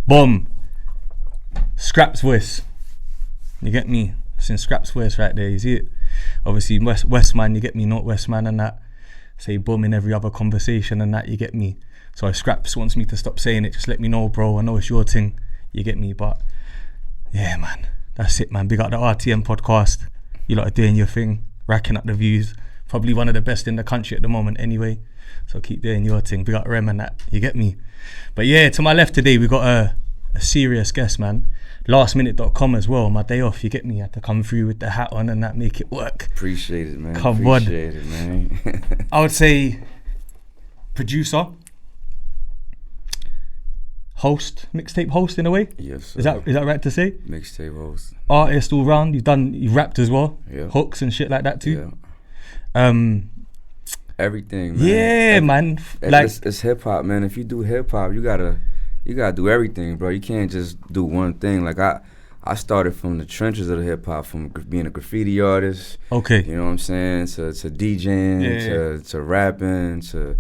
Boom. Scrap's voice. You get me? It's in Scrap's voice right there, you see it? Obviously West man, you get me, not West man and that. Say boom in every other conversation and that, you get me? So if Scraps wants me to stop saying it, just let me know, bro. I know it's your thing, you get me? But yeah, man, that's it, man. Big up the RTM podcast. You lot are doing your thing, racking up the views. Probably one of the best in the country at the moment anyway. So keep doing your thing. Big up Rem and that, you get me? But yeah, to my left today, we got a serious guest, man. Lastminute.com as well, my day off, you get me? I had to come through with the hat on and that, make it work. Appreciate it, man. Appreciate it, man. I would say producer, host, mixtape host in a way. Yes, sir. Is that right to say? Mixtape host. Artist all round. You've rapped as well. Yeah. Hooks and shit like that too. Yeah. Everything, man. Yeah, man. Like it's hip hop, man. If you do hip hop, you gotta do everything, bro. You can't just do one thing. Like I started from the trenches of the hip hop, from being a graffiti artist. Okay. You know what I'm saying? To DJing, to rapping, to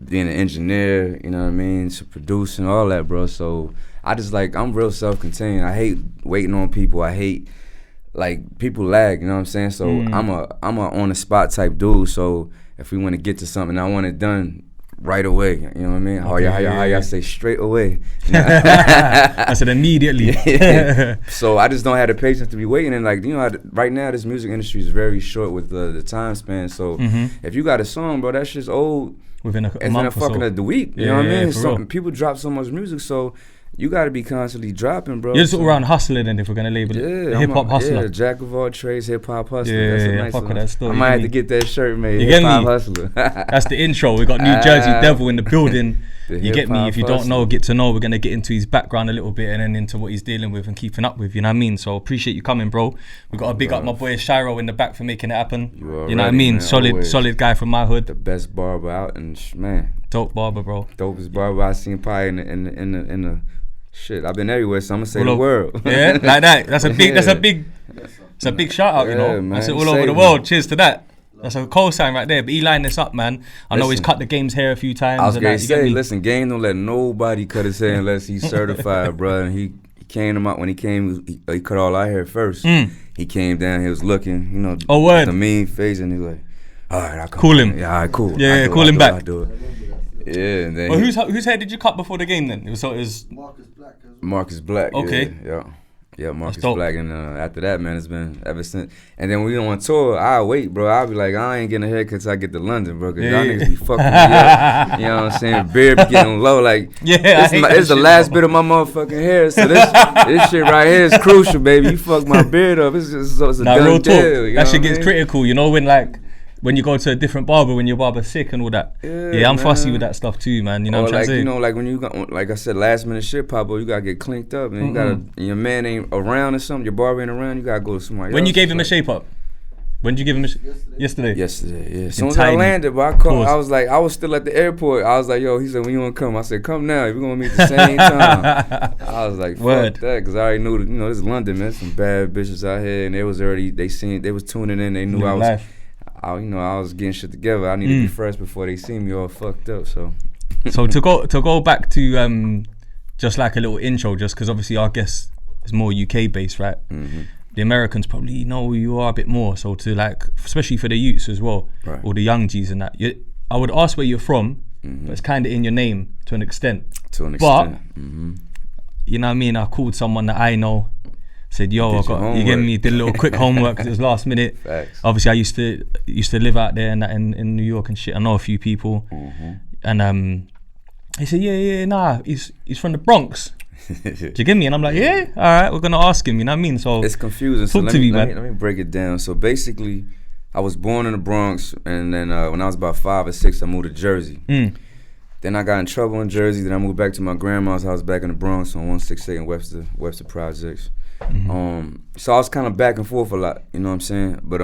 being an engineer. You know what I mean? To producing, all that, bro. So I'm real self-contained. I hate waiting on people. I hate people lag. You know what I'm saying? So I'm a on the spot type dude. So if we want to get to something, I want it done right away, you know what I mean? Okay, how y'all say straight away. I said immediately. So I just don't have the patience to be waiting. And right now this music industry is very short with the time span. So if you got a song, bro, that shit's old within a month or so. The week. You know what I mean? People drop so much music, so you gotta be constantly dropping, bro. You're just all around hustling, then, if we're gonna label it. Hip hop hustler. Yeah, jack of all trades, hip hop hustler. Yeah, that's a nice fuck with that story. I might have to get that shirt made. You hip get hop me? Hustler. That's the intro. We got new Jerzey Devil in the building. You get me? If you don't know, get to know. We're gonna get into his background a little bit and then into what he's dealing with and keeping up with. You know what I mean? So appreciate you coming, bro. We got to big up my boy Shiro in the back for making it happen. You know what I mean? Man, solid guy from my hood. The best barber out, and man, dope barber, bro. Dopest barber I seen probably in the shit. I've been everywhere, so I'm gonna say the world. Yeah, like that. That's a big shout out, you know. Man. I said all over the world. Cheers to that. That's a call sign right there. But he lined this up, man. I know he's cut the Game's hair a few times. I was gonna say, listen, Game don't let nobody cut his hair unless he's certified, bro. And he came him out when he came. He cut all our hair first. He came down. He was looking, you know, the mean face, and he was like, all right, I'll come. Cool him. Yeah, all right, cool. Yeah, call him back. I'll do it. Yeah, and then whose hair did you cut before the game then? It was Marcus Black. Okay. Yeah, Marcus Black, and after that, man, it's been ever since. And then when we on tour, I'll wait, bro. I'll be like, I ain't getting a haircut till I get to London, bro, because y'all niggas be fucking me up. You know what I'm saying? Beard be getting low, like, it's the last bit of my motherfucking hair, so this shit right here is crucial, baby. You fuck my beard up, it's a done deal. That shit gets critical, you know, when you go to a different barber, when your barber's sick and all that. Yeah, I'm fussy with that stuff too, man. You know what I'm trying to say? You know, like when you got, like I said, last minute shit pop up, you gotta get clinked up, and you gotta, your man ain't around or something, your barber ain't around, you gotta go to somebody else. When you gave him a shape up? When did you give him Yesterday, yeah. As soon as I landed, but I was like, I was still at the airport. I was like, yo, he said, when you wanna come? I said, come now, we're gonna meet the same time. I was like, fuck that, because I already knew, you know, this is London, man, some bad bitches out here, and they was tuning in, they knew I was... I was getting shit together. I need to be fresh before they see me all fucked up. So to go back to just like a little intro, just because obviously our guest is more UK based, right? The Americans probably know who you are a bit more. So to like, especially for the youths as well, right, or the young G's and that. I would ask where you're from, but it's kind of in your name to an extent. But you know what I mean? I called someone that I know. Said, yo, you gave me, did a little quick homework because it was last minute. Facts. Obviously, I used to live out there and in New York and shit. I know a few people. And he said, nah, he's from the Bronx. Do you get me? And I'm like, yeah, all right, we're gonna ask him. You know what I mean? So it's confusing. So let me break it down. So basically, I was born in the Bronx, and then when I was about 5 or 6, I moved to Jersey. Then I got in trouble in Jersey. Then I moved back to my grandma's house back in the Bronx on 168 in Webster Projects. So I was kind of back and forth a lot, you know what I'm saying? But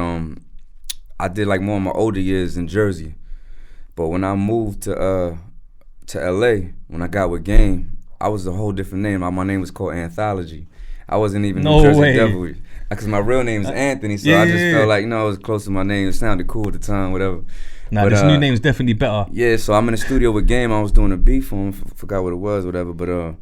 I did like more of my older years in Jersey. But when I moved to LA, when I got with Game, I was a whole different name. My name was called Anthology. I wasn't even Jerzey Devil, because my real name is Anthony. So I just felt like, it was close to my name. It sounded cool at the time, whatever. Nah, this new name's definitely better. Yeah, so I'm in the studio with Game. I was doing a beat for him. Forgot what it was, whatever. But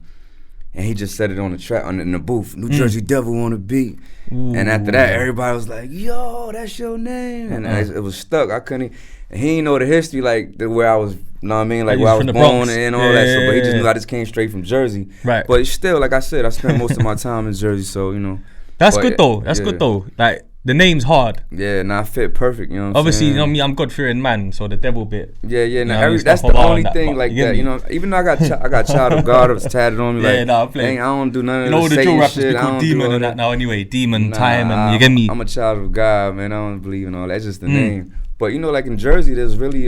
and he just said it on the track in the booth. New Jerzey Devil on the beat. Ooh. And after that, everybody was like, "Yo, that's your name," and it was stuck. I couldn't. And he didn't know the history, like where I was. You know what I mean? Like where I was born and all that. So, but he just knew I just came straight from Jersey. Right. But still, like I said, I spent most of my time in Jersey, so you know. That's good though. That's good though. Like the name's hard. Yeah, I fit perfect. You know what I'm Obviously, saying? you know me, I'm God-fearing man, so the devil bit. Yeah. Nah, that's the only thing like that. You know, even though I got child of God was tatted on me. Like, I don't do none of the Satan shit. You know the drill rappers be called demon and that now anyway. Demon, time, and you get me. I'm a child of God, man. I don't believe in all that. It's just the name. But you know, like in Jersey, there's really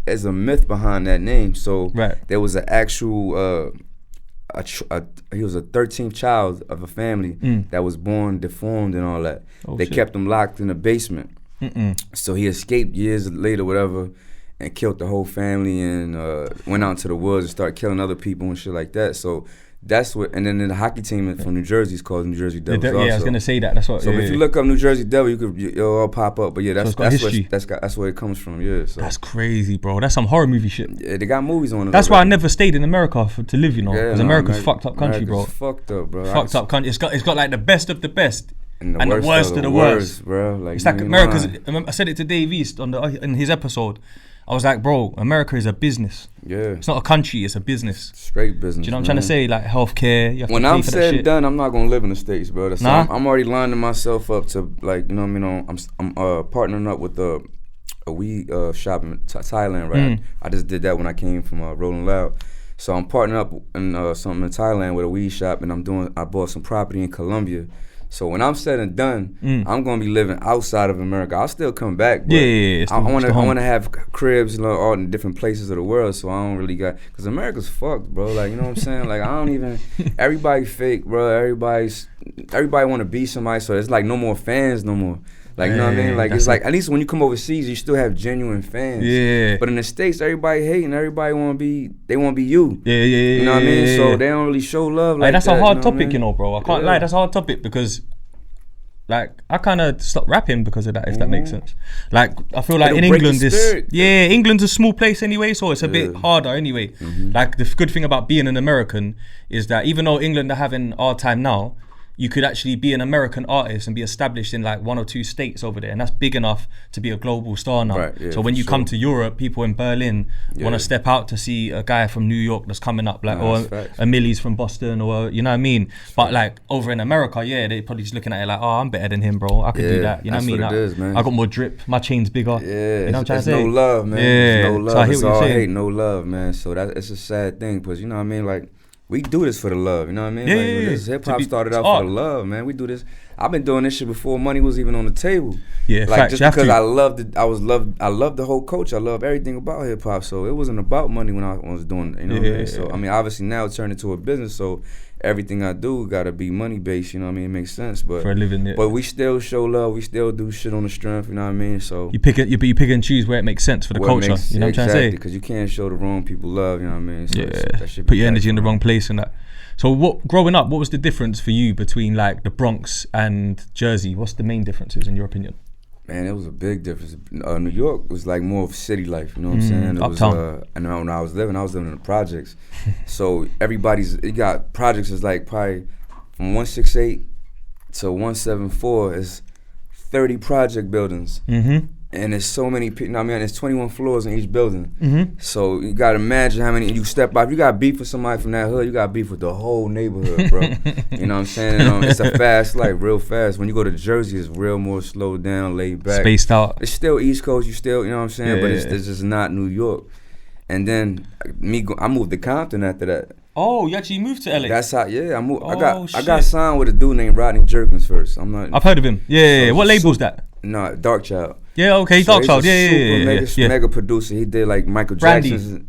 there's a myth behind that name. So there was an actual he was a 13th child of a family that was born deformed and all that. They kept him locked in the basement. So he escaped years later, whatever, and killed the whole family and went out into the woods and started killing other people and shit like that. So that's what, and then the hockey team from New Jersey is called New Jerzey Devil. Yeah, I was gonna say that. That's what. So if you look up New Jerzey Devil, it'll all pop up. But yeah, that's where it comes from. Yeah, so. That's crazy, bro. That's some horror movie shit. Yeah, they got movies on it. That's why I never stayed in America to live. You know, because America's fucked up country, bro. Fucked up, bro. Fucked up country. It's got like the best of the best. And the worst of the worst, bro. Like, it's like America's. I said it to Dave East in his episode. I was like, bro, America is a business. Yeah. It's not a country, it's a business. Straight business. Do you know what I'm trying to say? Like healthcare. You have when to pay I'm for said and done, I'm not gonna live in the States, bro. So I'm already lining myself up to, like, you know what I mean? I'm partnering up with a weed shop in Thailand, right? I just did that when I came from Rolling Loud. So I'm partnering up in something in Thailand with a weed shop, and I bought some property in Colombia. So when I'm said and done, I'm gonna be living outside of America. I'll still come back. But I want to have cribs, you know, all in different places of the world. So I don't really because America's fucked, bro. Like, you know what I'm saying? Like, I don't even. Everybody fake, bro. Everybody want to be somebody. So it's like no more fans, no more. Like, you know what I mean? Like, it's like, at least when you come overseas, you still have genuine fans. Yeah. But in the States, everybody hating. Everybody want to be you. Yeah. You know what I mean? So they don't really show love like that's that. That's a hard topic, you know, bro. I can't lie. That's a hard topic because, like, I kind of stopped rapping because of that, if that makes sense. Like, I feel like in England, England's a small place anyway, so it's a bit harder anyway. Like, the good thing about being an American is that even though England are having our time now, you could actually be an American artist and be established in like 1 or 2 states over there, and that's big enough to be a global star now. Right, yeah, so when you come to Europe, people in Berlin want to step out to see a guy from New York that's coming up, like, or a Millie's from Boston, or you know what I mean. But like over in America, they probably just looking at it like, oh, I'm better than him, bro. I can do that. You know what I mean? What it is, man. I got more drip. My chain's bigger. Yeah, you know what I'm trying to say? No love, man. Yeah, no love. So I hear it's what all you're saying. hate, no love, man. So it's a sad thing, because you know what I mean, like. We do this for the love, you know what I mean? Yeah, This hip-hop started out for the love, man. We do this. I've been doing this shit before money was even on the table. Yeah, like, just because I loved it, I loved the whole culture. I love everything about hip-hop. So it wasn't about money when I was doing it, you know what I mean? So, I mean, obviously now it's turned into a business, so everything I do gotta be money-based, you know what I mean? It makes sense, but for a living, but we still show love. We still do shit on the strength, you know what I mean? So you pick and choose where it makes sense for the culture, you know what I'm trying to say? Because you can't show the wrong people love, you know what I mean? So that shit put your energy in the wrong place and that. So growing up, what was the difference for you between like the Bronx and Jersey? What's the main differences in your opinion? Man, it was a big difference. New York was like more of city life, you know what I'm saying? It uptown. Was, and when I was living in the projects. So you got projects is like probably from 168 to 174 is 30 project buildings. And there's so many people, I mean, there's 21 floors in each building. So you gotta imagine how many, you step out, if you got beef with somebody from that hood, you got beef with the whole neighborhood, bro. You know what I'm saying? And, it's a fast life, real fast. When you go to Jersey, it's real more slowed down, laid back. Spaced out. It's still East Coast, you know what I'm saying? But it's just not New York. And then I moved to Compton after that. Oh, you actually moved to LA? That's how, I moved. I got signed with a dude named Rodney Jerkins first. I've heard of him. Yeah. What label's that? No, Dark Child. Yeah, okay, Dark Child. Yeah. Mega producer. He did like Michael Jackson's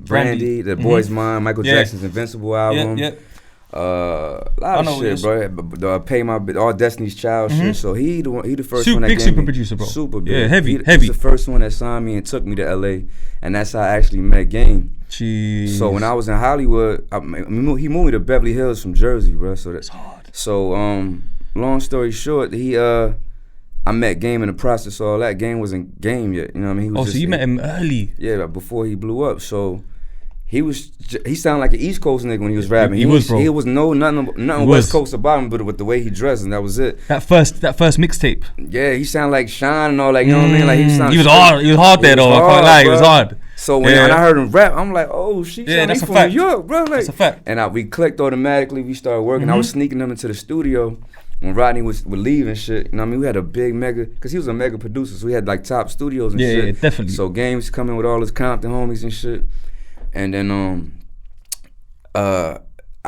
Brandy, The Boy's Mind, Michael Jackson's Invincible album. A lot of shit, bro. Pay My All Destiny's Child shit. So he the first one that big super producer, bro. Super big. Yeah, heavy. He was the first one that signed me and took me to LA, and that's how I actually met Game. Jeez. So when I was in Hollywood, he moved me to Beverly Hills from Jersey, bro. So that's hard. So long story short, I met Game in the process of all that. Game wasn't Game yet, you know what I mean? So you met him early? Yeah, before he blew up. So he sounded like an East Coast nigga when he was rapping. He was, bro. He was nothing West Coast about him, but with the way he dressed, and that was it. That first mixtape. Yeah, he sounded like Sean and all, like, you know what I mean? Like, he was hard there though. I can't lie, he was hard. So when I heard him rap, I'm like, oh shit, that's from a fact. New York, bro. Like, that's a fact. And we clicked automatically. We started working. I was sneaking them into the studio when Rodney would leave and shit. You know what I mean? We had a big mega, because he was a mega producer, so we had like top studios and shit. Yeah, definitely. So Game's coming with all his Compton homies and shit. And then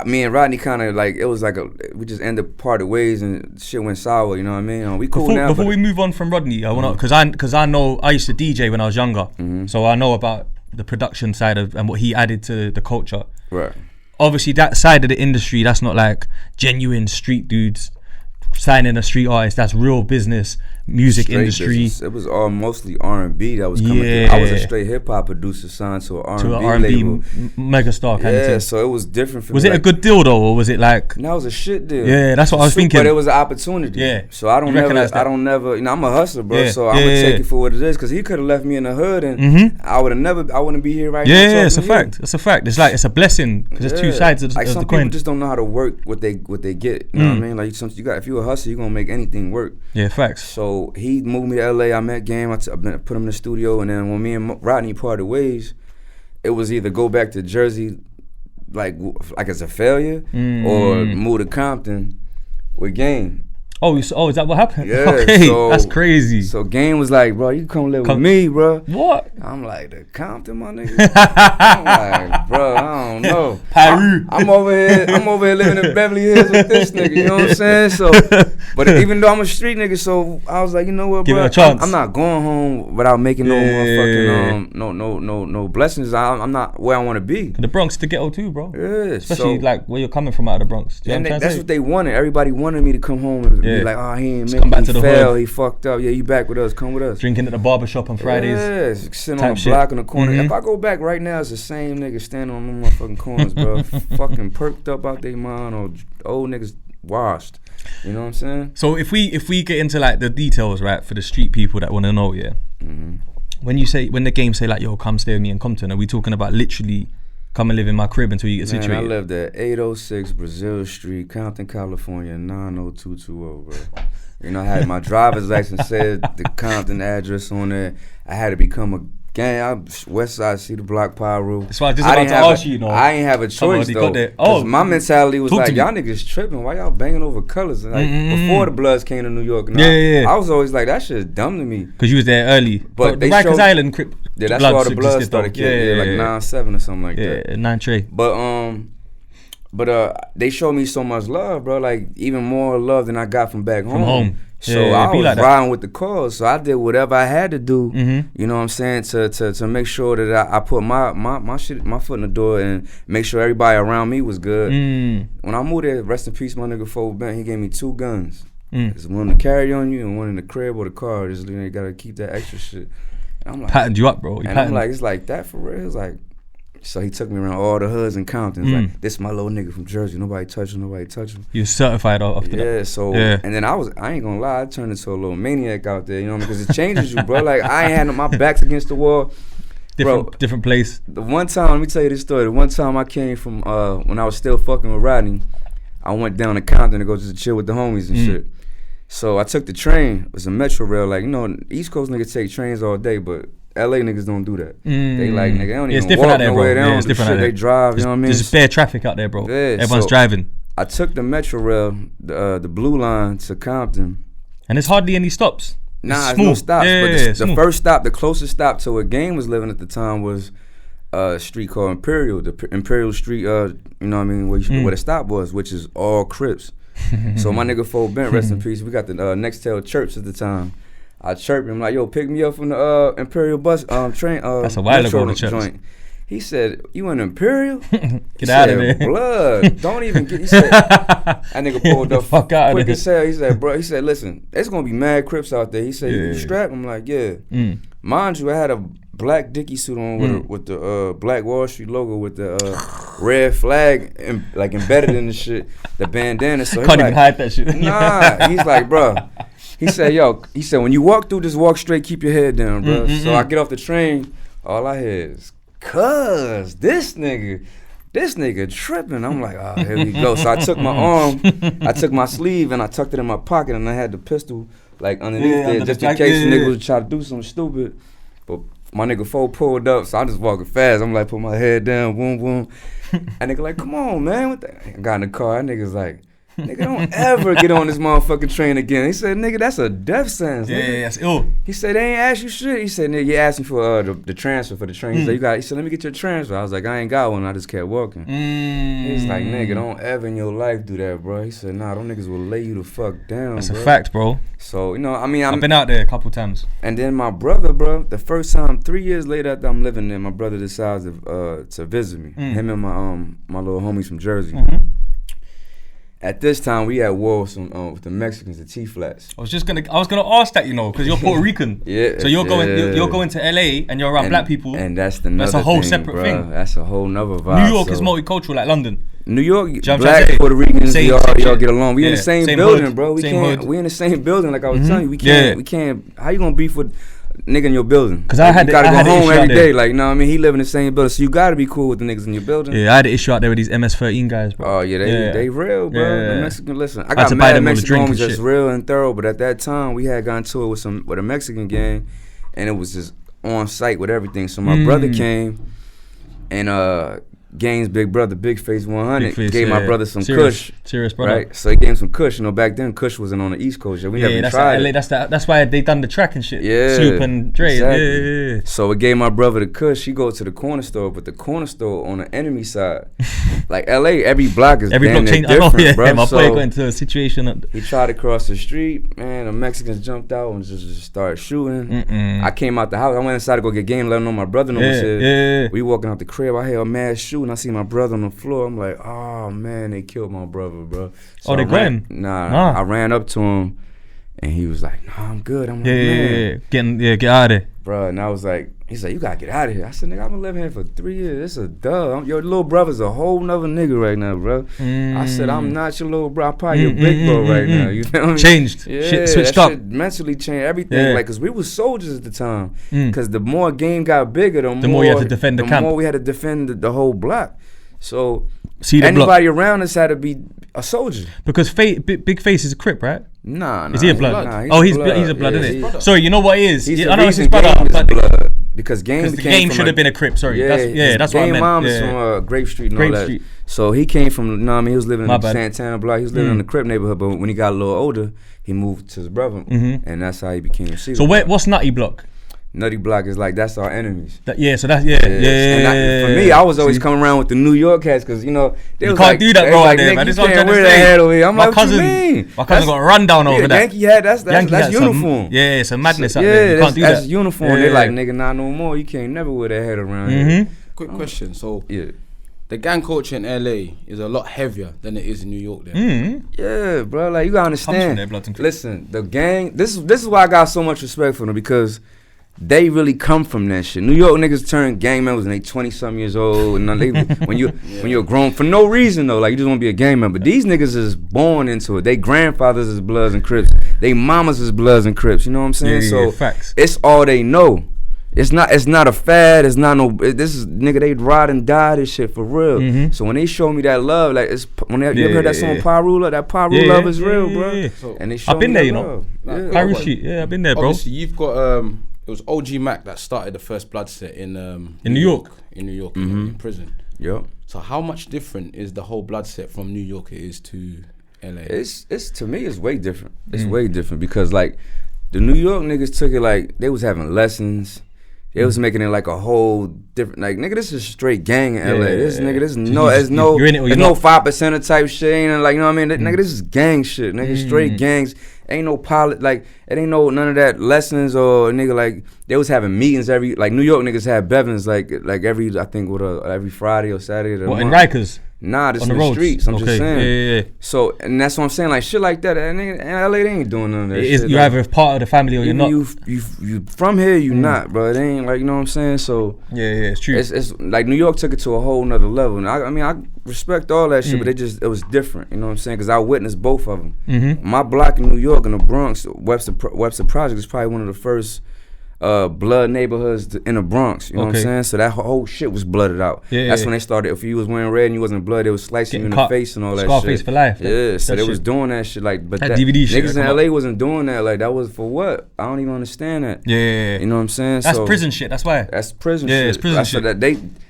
me and Rodney kind of like, it was like we just ended parted ways and shit went sour, you know what I mean? We cool now. Before we move on from Rodney, I wanna, cause I know I used to DJ when I was younger, so I know about the production side of and what he added to the culture. Right. Obviously, that side of the industry, that's not like genuine street dudes signing a street artist. That's real business, music straight industry. Business. It was all mostly R&B that was coming through. I was a straight hip hop producer signed to an R&B label. Megastar kind of thing. Yeah, so it was different for me. Was it a good deal though, or was it like? No, it was a shit deal. Yeah, that's what I was thinking. But it was an opportunity. Yeah. So I don't never, you know, I'm a hustler, bro. So I'm gonna take it for what it is, because he could have left me in the hood and I wouldn't be here right now. Yeah, it's a fact. It's a fact. It's like, it's a blessing, because there's two sides of the coin. Some people just don't know how to work what they get. You know what I mean? Like, if you're a hustler, you're gonna make anything work. Yeah, facts. So he moved me to LA. I met Game. I put him in the studio, and then when me and Rodney parted ways, it was either go back to Jersey, like as a failure, or move to Compton with Game. Oh, is that what happened? Yeah, okay, that's crazy. So Game was like, bro, you come live with me, bro. What? I'm like, the Compton, my nigga. I'm like, bro, I don't know. Piru. I'm over here living in Beverly Hills with this nigga. You know what I'm saying? So, but even though I'm a street nigga, so I was like, you know what, Give bro? it a chance. I'm not going home without making no motherfucking no blessings. I'm not where I want to be. The Bronx, the ghetto too, bro. Yeah, especially like where you're coming from out of the Bronx. And that's what they wanted. Everybody wanted me to come home and be like, oh, he ain't make it. He fell. He fucked up. Yeah, you back with us. Come with us. Drinking at the barbershop on Fridays. Yeah, sitting on the block in the corner. If I go back right now, it's the same nigga standing on them motherfucking corners, bro. Fucking perked up out they mind, or old niggas washed. You know what I'm saying? So if we get into like the details, right, for the street people that want to know, yeah. When the Game say like, yo, come stay with me in Compton, are we talking about literally come and live in my crib until you get situated? I lived at 806 Brazil Street, Compton, California, 90220, bro. You know, I had my driver's license said the Compton address on there. I had to become a gang. West Side, Ceder Block, Piru. That's why I just about to ask you, I ain't have a choice though. Cause my mentality was like, y'all niggas tripping. Why y'all banging over colors? And like before the Bloods came to New York, and I was always like, that shit is dumb to me. Cause you was there early. But the Rikers Island crip. Yeah, that's where all the Bloods started killing. Like 9-7 or something like that. Yeah, 9 Trey. But they showed me so much love, bro. Like even more love than I got from back home. So I was riding with the cause. So I did whatever I had to do. You know what I'm saying, to make sure that I put my foot in the door and make sure everybody around me was good. When I moved there, rest in peace, my nigga Fo Bent, he gave me 2 guns. There's one to carry on you and one in the crib or the car. Just, you know, you gotta keep that extra shit. And I'm like, patterned you up, bro. I'm like, it's like that for real. It's like. So he took me around all the hoods in Compton. Like, this my little nigga from Jersey. Nobody touch him. You was certified after that. Yeah, so, and then I ain't gonna lie, I turned into a little maniac out there, you know what I mean? Because it changes you, bro. Like, I ain't had my back's against the wall. Different place. The one time, let me tell you this story. The one time I came from, when I was still fucking with Rodney, I went down to Compton to go just chill with the homies and shit. So I took the train. It was a Metro Rail. Like, you know, East Coast niggas take trains all day, but LA niggas don't do that. They like, nigga, they don't even walk nowhere. They don't do shit. They drive, you know what I mean? There's bare traffic out there, bro. Yeah, everyone's driving. I took the Metro Rail, the blue line to Compton. And there's hardly any stops. Nah, there's no stops. But the first stop, the closest stop to where Game was living at the time was a street called Imperial. The Imperial Street, you know what I mean, where the stop was, which is all Crips. So my nigga Fo Bent, rest in peace, we got the Nextel Church at the time. I chirped him like, yo, pick me up from the Imperial bus train. That's a while ago, the joint. He said, you in Imperial? Get out of there. Blood. Don't even get, he said, that nigga pulled up fuck out quick as hell. He said, bro, listen, there's going to be mad Crips out there. He said, you strapped? I'm like, yeah. Mind you, I had a black Dickie suit on with the Black Wall Street logo with the red flag like embedded in the shit, the bandana. So can't even hide that shit. Nah, he's like, bro. He said, when you walk through, just walk straight, keep your head down, bro. So I get off the train, all I hear is cuz this nigga tripping. I'm like, oh, here we go. So I took my arm, I took my sleeve, and I tucked it in my pocket, and I had the pistol like underneath there, just in case the nigga would try to do something stupid. But my nigga 4 pulled up, so I just walking fast. I'm like, put my head down, boom, boom. And nigga like, come on, man. What the? I got in the car. That nigga's like, nigga, don't ever get on this motherfucking train again. He said, nigga, that's a death sentence. Yeah, that's ill. He said, they ain't ask you shit. He said, nigga, you asked me for the transfer for the train. He said, he said, let me get your transfer. I was like, I ain't got one. I just kept walking. He's like, nigga, don't ever in your life do that, bro. He said, nah, them niggas will lay you the fuck down, That's bro. a fact, bro. So, you know, I mean, I've been out there a couple times. And then my brother, bro, the first time, 3 years later after I'm living there, my brother decides to visit me. Him and my little homies from Jersey. At this time, we had war with the Mexicans, the T-Flats. I was gonna ask that, you know, because you're Puerto Rican. Yeah. So you're going to LA and you're around black people. And that's a whole separate thing. That's a whole nother vibe. New York is multicultural, like London. New York, black Puerto Ricans, we all get along. We in the same building, hood, bro. We in the same building, like I was telling you. We can't. How you gonna beef with nigga in your building? Because you gotta go home every day. Like, you know what I mean? He live in the same building, so you gotta be cool with the niggas in your building. Yeah, I had an issue out there with these MS-13 guys, bro. Oh yeah, they real, bro. Yeah. The Mexican, listen, I got mad Mexican homies just real and thorough, but at that time we had gotten to it with a Mexican gang, and it was just on site with everything. So my brother came, and Game's big brother, Big Face 100, gave my brother some Kush. Serious brother. Right? So he gave him some Kush. You know, back then Kush wasn't on the East Coast yet. We never tried it. That's why they done the track and shit. Yeah. Snoop and Dre. Exactly. Yeah. So it gave my brother the Kush. He goes to the corner store, but the corner store on the enemy side. Like LA, every block is different, bro. My boy got into a situation. He tried to cross the street, man. The Mexicans jumped out and just started shooting. I came out the house. I went inside to go get game, let him know my brother was here. We walking out the crib. I hear a mad shooting. I see my brother on the floor. I'm like, oh man, they killed my brother, bro. So they got him? Nah, I ran up to him, and he was like, nah, I'm good. I'm like, man. Get out of there. Bro, and I was like, he's like, you gotta get out of here. I said, nigga, I've been living here for 3 years. It's a dub. Your little brother's a whole nother nigga right now, bro. I said, I'm not your little bro. I'm probably your big bro right now. You feel me? Changed. Yeah, shit switched up. Shit mentally changed everything. Like, cause we was soldiers at the time. Cause the more game got bigger, the more you had to defend the camp. more we had to defend the whole block. So Ceder anybody around us had to be a soldier. Because Big Face is a Crip, right? Nah. Is he a blood? Nah, he's a blood, isn't it? Sorry, you know what he is? I know he's his brother, but blood. Because Game should have been a Crip. Sorry, that's what I meant. Game mom is from Grape Street and all that. So he came from, you know what I mean, he was living in the Santana block. He was living in the Crip neighborhood, but when he got a little older, he moved to his brother, and that's how he became a Ceder. So what's Nutty Block? Nutty Block is like, that's our enemies. For me, I was always coming around with the New York cats, because, you know, they you was can't like, do that, bro, like, there, man. This is what I'm trying to say. I'm like, what you mean? My cousin got a rundown over that. Yankee hat, that's uniform. It's a madness out there. You can't do that. That's uniform. They're like, nigga, not no more. You can't never wear that hat around here. Quick question. So, the gang culture in LA is a lot heavier than it is in New York there. Yeah, bro, like, you gotta understand. Listen, the gang, this is why I got so much respect for them, because they really come from that shit. New York niggas turn gang members and they 20-something years old, and they, when you're grown for no reason though, like you just want to be a gang member. These niggas is born into it. They grandfathers is Bloods and Crips. They mamas is Bloods and Crips. You know what I'm saying? So facts. It's all they know. It's not a fad. It's not no. This is nigga. They ride and die this shit for real. So when they show me that love, like it's when you ever heard that song Piru? That Piru love is real, bro. So, and they show I've been me there, you love. know. Piru shit. Yeah, I've been there, bro. Obviously, you've got it was OG Mac that started the first blood set in New York. In New York, in prison. Yep. So how much different is the whole blood set from New York it is to LA? It's to me it's way different. It's way different because like the New York niggas took it like they was having lessons. They was making it like a whole different, like nigga, this is straight gang in LA. This is no 5%er type shit. Ain't like, you know what I mean? Nigga, this is gang shit. Nigga, straight gangs. Ain't no pilot, like it ain't no none of that lessons or nigga like they was having meetings every like New York niggas had Bevins like every I think every Friday or Saturday. What in Rikers? Nah, this in the streets. I'm just saying. So and that's what I'm saying. Like shit like that. And in LA they ain't doing none of that. Shit. You're either part of the family or you're not. You from here, you not, bro. It ain't like you know what I'm saying. So it's true. It's like New York took it to a whole nother level. And I mean I respect all that shit, but it was different. You know what I'm saying? Because I witnessed both of them. My block in New York in the Bronx, Webster Project is probably one of the first blood neighborhoods in the Bronx. You know what I'm saying? So that whole shit was blooded out. That's when they started. If you was wearing red and you wasn't blood, they was slicing you in the face and all that shit. Scarface for life. Yeah, so they was doing that shit. Like, but that DVD shit, niggas in LA wasn't doing that. Like, that was for what? I don't even understand that. Yeah. You know what I'm saying? That's prison shit. That's why. That's prison shit. Yeah, it's prison shit. So that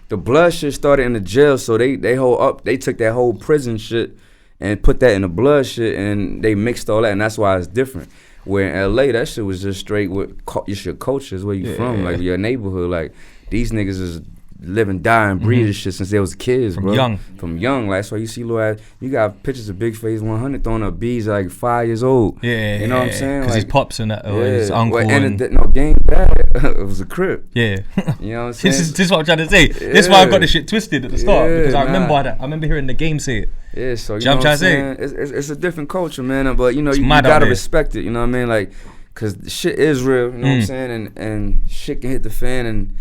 the blood shit started in the jail. So they took that whole prison shit and put that in the blood shit, and they mixed all that, and that's why it's different. Where in LA, that shit was just straight with your culture, is where you from, like your neighborhood. Like, these niggas is live and die and breathe this shit since they was kids, bro. From young. Like, that's why you see little ass, you got pictures of Big Face 100 throwing up bees at like 5 years old. You know what I'm saying? Because like, his pops and that, or his uncle. No, Game Bad, it was a crib. Yeah. You know what I'm saying? This is what I'm trying to say. This is why I got this shit twisted at the start, because I remember hearing the Game say it. Yeah, so you know what I'm saying? It's a different culture, man. But you know, you gotta respect it. You know what I mean? Like, cause the shit is real. You know what I'm saying? And shit can hit the fan. And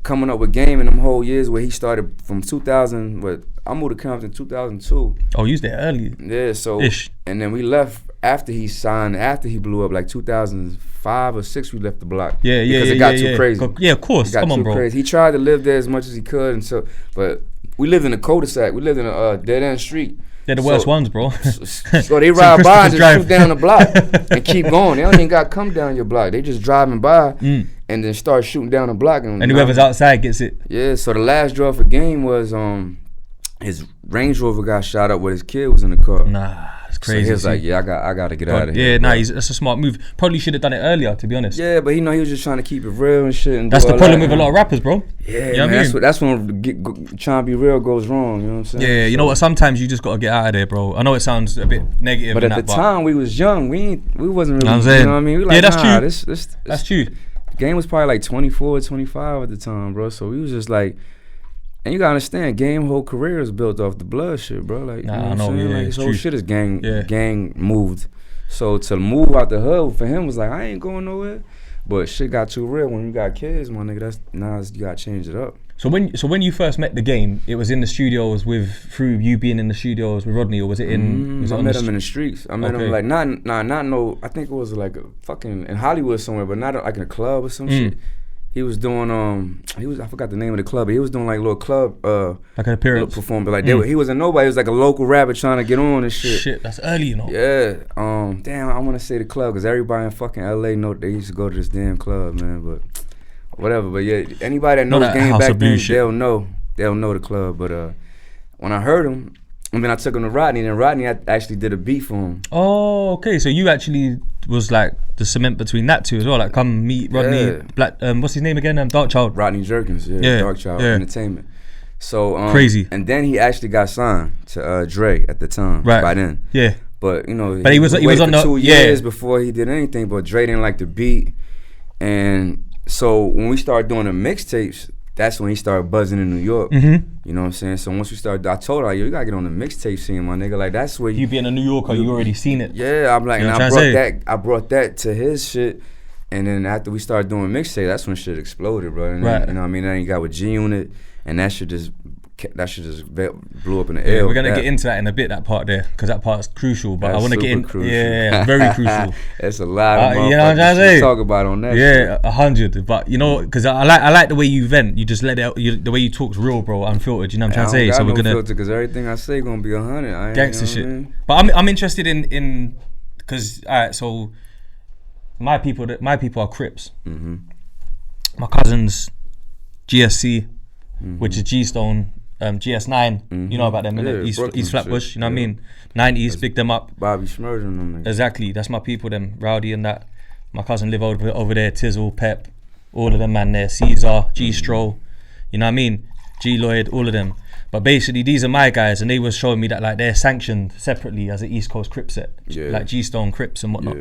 coming up with Game in them whole years where he started from 2000. But I moved to Compton in 2002. Oh, you was there early. Yeah. So and then we left after he signed. After he blew up, like 2005 or 6, we left the block. Because it got too crazy. Yeah, of course. Come on, bro. Crazy. He tried to live there as much as he could, and so but. We lived in a cul-de-sac. We lived in a dead-end street. They're the worst ones, bro. So they ride by and just shoot down the block and keep going. They don't even got to come down your block. They just driving by and then start shooting down the block. And whoever's outside gets it. Yeah, so the last draw for Game was his Range Rover got shot up when his kid was in the car. Nah, it's crazy. So he was like, yeah, I got to get out of here. Yeah, nah, that's a smart move. Probably should have done it earlier, to be honest. Yeah, but he was just trying to keep it real and shit. And that's the problem with a lot of rappers, bro. Yeah, you know man, that's when trying to be real goes wrong. You know what I'm saying? Yeah, you know what? Sometimes you just gotta get out of there, bro. I know it sounds a bit negative, but at the time we was young. We wasn't really. You know what I mean? We like, that's true. That's true. The Game was probably like 24, 25 at the time, bro. So we was just like. And you gotta understand, Game whole career is built off the blood shit, bro. Like, you know what I'm saying? Like, his whole shit is gang moved. So to move out the hood for him was like, I ain't going nowhere. But shit got too real when you got kids, my nigga. You gotta change it up. So when you first met the Game, it was in the studios through you being in the studios with Rodney, or was it in? I met him in the streets. I met him like not I think it was like a fucking in Hollywood somewhere, but not like in a club or some shit. He was doing I forgot the name of the club, but he was doing like a little club like an appearance performance. Like he wasn't nobody, he was like a local rapper trying to get on and shit. Shit, that's early, you know. Yeah. Damn, I wanna say the club because everybody in fucking LA know they used to go to this damn club, man. But whatever. But yeah, anybody that knows Game back then, they'll know the club. But when I heard him, and then I took him to Rodney, and Rodney actually did a beat for him. Oh, okay. So you actually was like the cement between that two as well. Like, come meet Rodney, Black. What's his name again? Dark Child. Rodney Jerkins. Yeah. Dark Child Entertainment. So crazy. And then he actually got signed to Dre at the time. Right. By then. Yeah. But you know, he was on the 2 years before he did anything. But Dre didn't like the beat, and so when we started doing the mixtapes, that's when he started buzzing in New York. You know what I'm saying? So once we started, I told her, yo, you gotta get on the mixtape scene, my nigga. Like, that's where you being a New Yorker, you already seen it. Yeah, I'm like, and I brought that to his shit. And then after we started doing mixtape, that's when shit exploded, bro. And then, you know what I mean? Then you got with G Unot, and that shit just blew up in the air. We're gonna get into that in a bit, that part there, because that part's crucial. But I want to get in. Crucial. Yeah, very crucial. It's a lot of you know what I'm trying to say? Talk about on that. Yeah, 100. But you know, because I like the way you vent. You just let it out. The way you talk's real, bro, unfiltered. You know what I'm trying to say? So we're gonna filter because everything I say gonna be 100. Gangster shit. I mean? But I'm interested in because alright, so my people are Crips. My cousins, GSC, which is G Stone. GS9, you know about them, innit? East Flatbush, you know what I mean? 90s, big them up. Bobby Smurge and them. Exactly, that's my people, them, Rowdy and that. My cousin live over there, Tizzle, Pep, all of them, man, there. Ceder, G Stroll, you know what I mean? G Lloyd, all of them. But basically, these are my guys, and they was showing me that like they're sanctioned separately as an East Coast Crip set, like G Stone Crips and whatnot.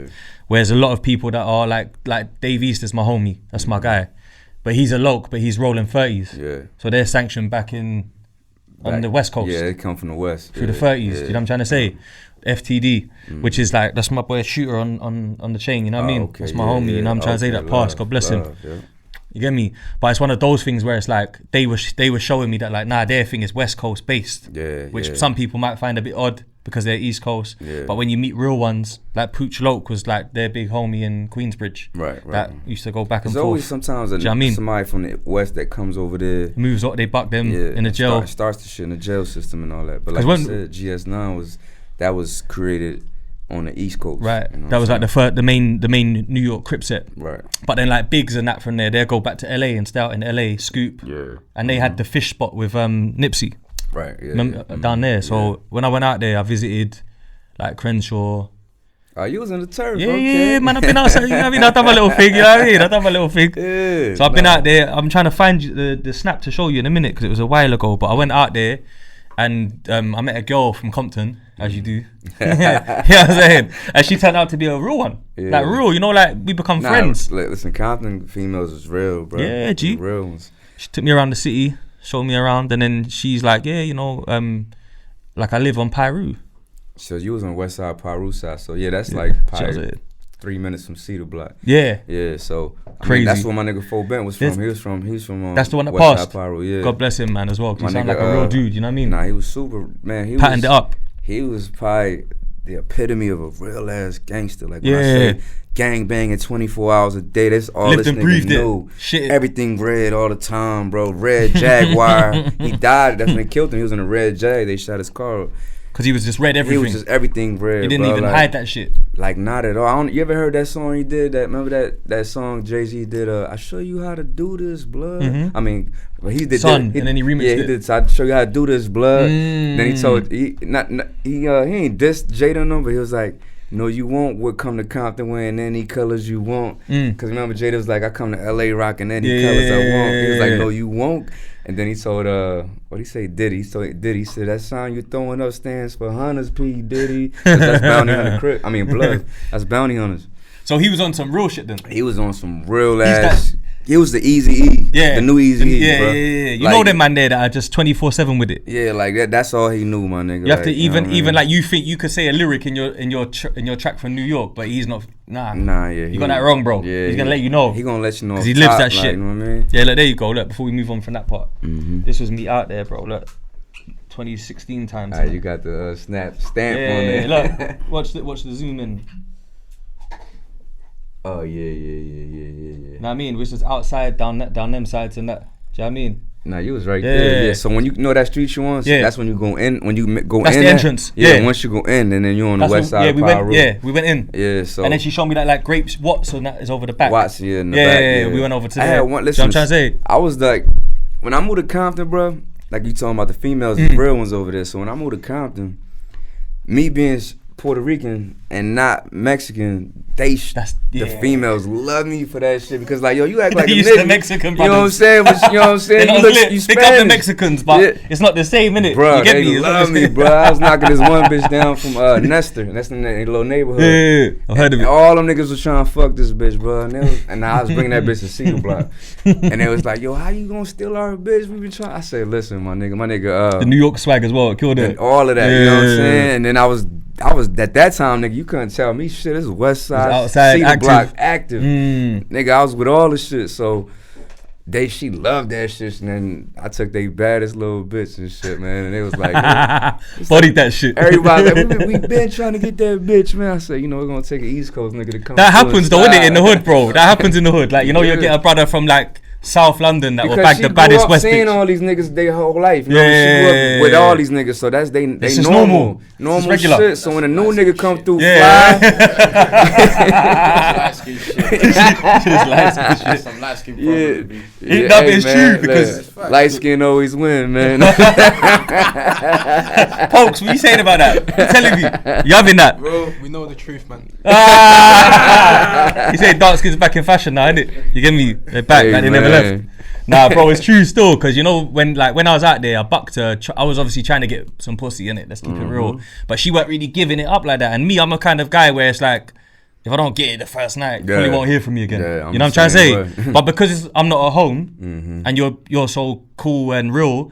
Whereas a lot of people that are like Dave East is my homie, that's my guy. But he's a loc, but he's rolling 30s. So they're sanctioned back on the West Coast. Yeah, they come from the West. Through the 30s, you know what I'm trying to say? FTD, which is like, that's my boy Shooter on the chain, you know what I mean? That's my homie, you know what I'm trying to say? That pass, God bless him. You get me? But it's one of those things where it's like, they were showing me that like, nah, their thing is West Coast based. Which some people might find a bit odd. because they're East Coast. Yeah. But when you meet real ones, like Pooch Loke was like their big homie in Queensbridge. Right. That used to go back and There's forth. always sometimes Do you know what I mean? somebody from the West that comes over there. Moves up, they buck them in the jail. Starts the shit in the jail system and all that. But like you said, GS9 was created on the East Coast. Right. You know that was like the main New York Crip set. Right. But then like Biggs and that from there, they go back to LA and stay out in LA, Scoop. Yeah. And they had the fish spot with Nipsey. Right. Yeah. Down there. So when I went out there, I visited like Crenshaw. Oh, you was in the turf. Yeah, okay. yeah, man. I've been outside. You know what I mean? I've done my little thing. You know what I mean? I've done my little thing. Yeah. So I've been out there. I'm trying to find you the snap to show you in a minute because it was a while ago. But I went out there and I met a girl from Compton, as you do. You know what I'm saying? And she turned out to be a real one. Yeah. Like real, you know, like we become friends. Listen, Compton females is real, bro. Yeah, G. The real ones. She took me around the city, showed me around, and then she's like, yeah, you know, like I live on Piru. So you was on West Side, Piru side. So yeah, that's like probably 3 minutes from Cedar Block. Yeah. Yeah. So Crazy. That's where my nigga Fo Bent was from. He was from. That's the one that West passed. Side, Piru. Yeah. God bless him, man, as well. 'Cause My he sound nigga, like a real dude. You know what I mean? Nah, he was super, man. He Patterned it up. He was probably the epitome of a real ass gangster. Like when Yeah. I say gang banging 24 hours a day, that's all Lived this and nigga breathed knew. Shit. Everything red all the time, bro. Red Jaguar. He died. That's when they killed him. He was in a red Jag. They shot his car up. Cause he was just red everything. He was just everything red. He didn't bro. even like, hide that shit. Like not at all. You ever heard that song he did? Remember that song Jerzey did? I show you how to do this, blood. Mm-hmm. I mean, he did. Son, and then he remixed it. Yeah, he did. So I show you how to do this, blood. Then he told he ain't dissed Jada on him, but he was like, no, you won't. Would come to Compton wearing any colors you want. Cause remember Jada was like, I come to LA rocking any colors I want. He was like, no, you won't. And then he told what he say Diddy. So Diddy said that sign you throwing up stands for Hunters P Diddy. 'Cause that's Bounty Hunter Crip. I mean Blood. That's Bounty Hunters. So he was on some real shit then. He was on some real ass. He was the Easy E. Yeah. The new Easy E, bro. Yeah. You like, know them man there that are just 24/7 with it. Yeah, like that. That's all he knew, my nigga. You have like, to even you know like you think you could say a lyric in your track from New York, but he's not. Nah, yeah. You got that wrong, bro. Yeah, he's gonna let you know. He gonna let you know. Because he lives that like, shit. You know what I mean? Yeah, look, there you go. Look, before we move on from that part, this was me out there, bro. Look, 2016 times. Alright, you got the snap stamp on there. Look, watch the zoom in. Oh yeah. Know what I mean? Which is outside down them sides and that. Do you know what I mean? Nah, you was right there. Yeah. So when you know that street you on, that's when you go in. When you go that's in, the entrance. Yeah. Once you go in, and then you on the west side. Yeah, we went in. Yeah. So and then she showed me that like grapes Watson that is over the back. Watson, in the back. Yeah. We went over to I there. had one. Listen, I'm trying to say. I was like, when I moved to Compton, bro. Like you talking about the females, the real ones over there. So when I moved to Compton, me being Puerto Rican and not Mexican, the females love me for that shit because like yo, you act like a nigga. The Mexican brothers. You know what I'm saying? But, you know what I'm saying? You look, you pick up the Mexicans, but it's not the same, innit? Bro, you get they me? love me, bro. I was knocking this one bitch down from Nestor. That's in that little neighborhood. Yeah, I've heard of it. All them niggas was trying to fuck this bitch, bro. And I was bringing that bitch to Cedar Block. And they was like, yo, how you gonna steal our bitch? We been trying. I said, listen, my nigga. The New York swag as well, killed it. All of that, you know what I'm saying? And then I was at that time, nigga, you couldn't tell me shit. This is West Side, outside, Cedar active. Block, active. Nigga, I was with all the shit, so she loved that shit, and then I took they baddest little bitch and shit, man, and they was like, bodied that shit. Everybody like, we been trying to get that bitch, man. I said, you know, we're gonna take an East Coast nigga to come. That happens though, innit, in the hood, bro. That happens in the hood. Like, you know, you get a brother from like South London that will back the baddest West bitch. Seeing all these niggas their whole life. You know, she grew up with all these niggas, so that's they normal regular shit. So when a new nigga come through, fly. Light skin shit. Some light skin problem. Yeah, it's true because light skin always win, man. Pokes, what you saying about that? I'm telling you, you having that? Bro, we know the truth, man. You say dark skin's back in fashion now, innit? You get me? They're back, like they never left. Nah, bro, it's true still, because you know when I was out there, I bucked her. I was obviously trying to get some pussy in it. Let's keep it real, but she weren't really giving it up like that. And me, I'm a kind of guy where it's like, if I don't get it the first night, you probably won't hear from me again. Yeah, you know what I'm trying to say? But because I'm not at home and you're so cool and real,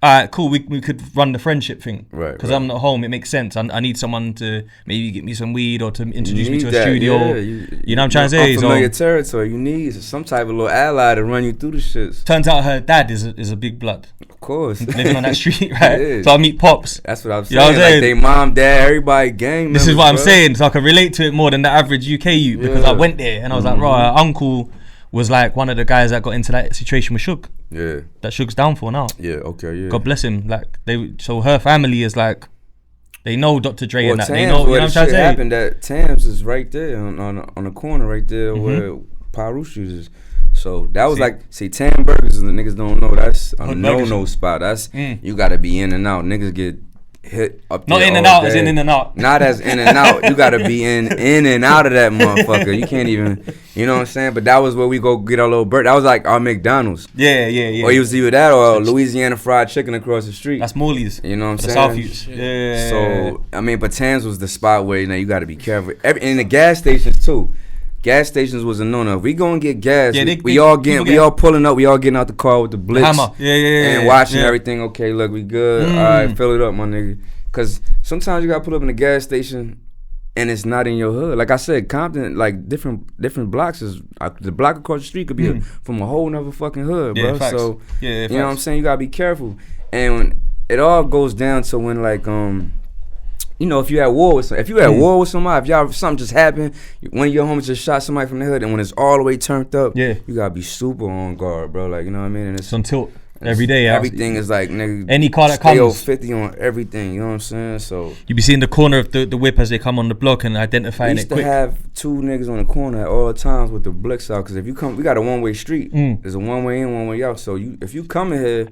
alright, cool, we could run the friendship thing. Right. Because I'm not home, it makes sense. I need someone to maybe get me some weed or to introduce me to a studio. Yeah, you know what I'm trying to say? Unfamiliar territory. You need some type of little ally to run you through the shits. Turns out her dad is a big blood. Of course. Living on that street, right? Yeah. So I meet Pops. That's what I'm saying. You know what I'm saying? Like they mom, dad, everybody gang This is members, what I'm bro. saying. So I can relate to it more than the average UK youth because I went there and I was like, right, uncle was like one of the guys that got into that situation with Suge. Yeah. That Suge's downfall now. Yeah, okay, yeah. God bless him. Like so her family is like, they know Dr. Dre and that. Tams, They know, you know what I'm trying to say? Happened that Tams is right there on the corner right there where Piru shoes is. So that was Tam Burgers, and the niggas don't know that's a no spot. That's you gotta be in and out. Niggas get hit up there. Not in and out as in and out. Not as in and out. You gotta be in and out of that motherfucker. You can't even, you know what I'm saying? But that was where we go get our little bird. That was like our McDonald's. Yeah. Or you was either that or Louisiana fried chicken across the street. That's Morley's. You know what I'm saying? South Youths. Yeah. So I mean, but Tams was the spot where you gotta be careful. In the gas stations too. Gas stations was a no-no. If we go and get gas, we all pulling up, we all getting out the car with the blitz. Hammer. Yeah. And watching everything. Okay, look, we good. All right, fill it up, my nigga. Cause sometimes you gotta pull up in the gas station and it's not in your hood. Like I said, Compton, like different blocks is the block across the street could be from a whole nother fucking hood, bro. Facts. So you know what I'm saying? You gotta be careful. And when it all goes down to when like if you at war with somebody, if something just happened, one of your homies just shot somebody from the hood, and when it's all the way turned up, you gotta be super on guard, bro. Like, you know what I mean? And it's on tilt every day. Everything is like, nigga, any car that stay comes 50 on everything. You know what I'm saying? So you be seeing the corner of the whip as they come on the block and identifying it quick. We used to have two niggas on the corner at all times with the blicks out, because if you come, we got a one-way street. There's a one-way in, one-way out. So if you come in here,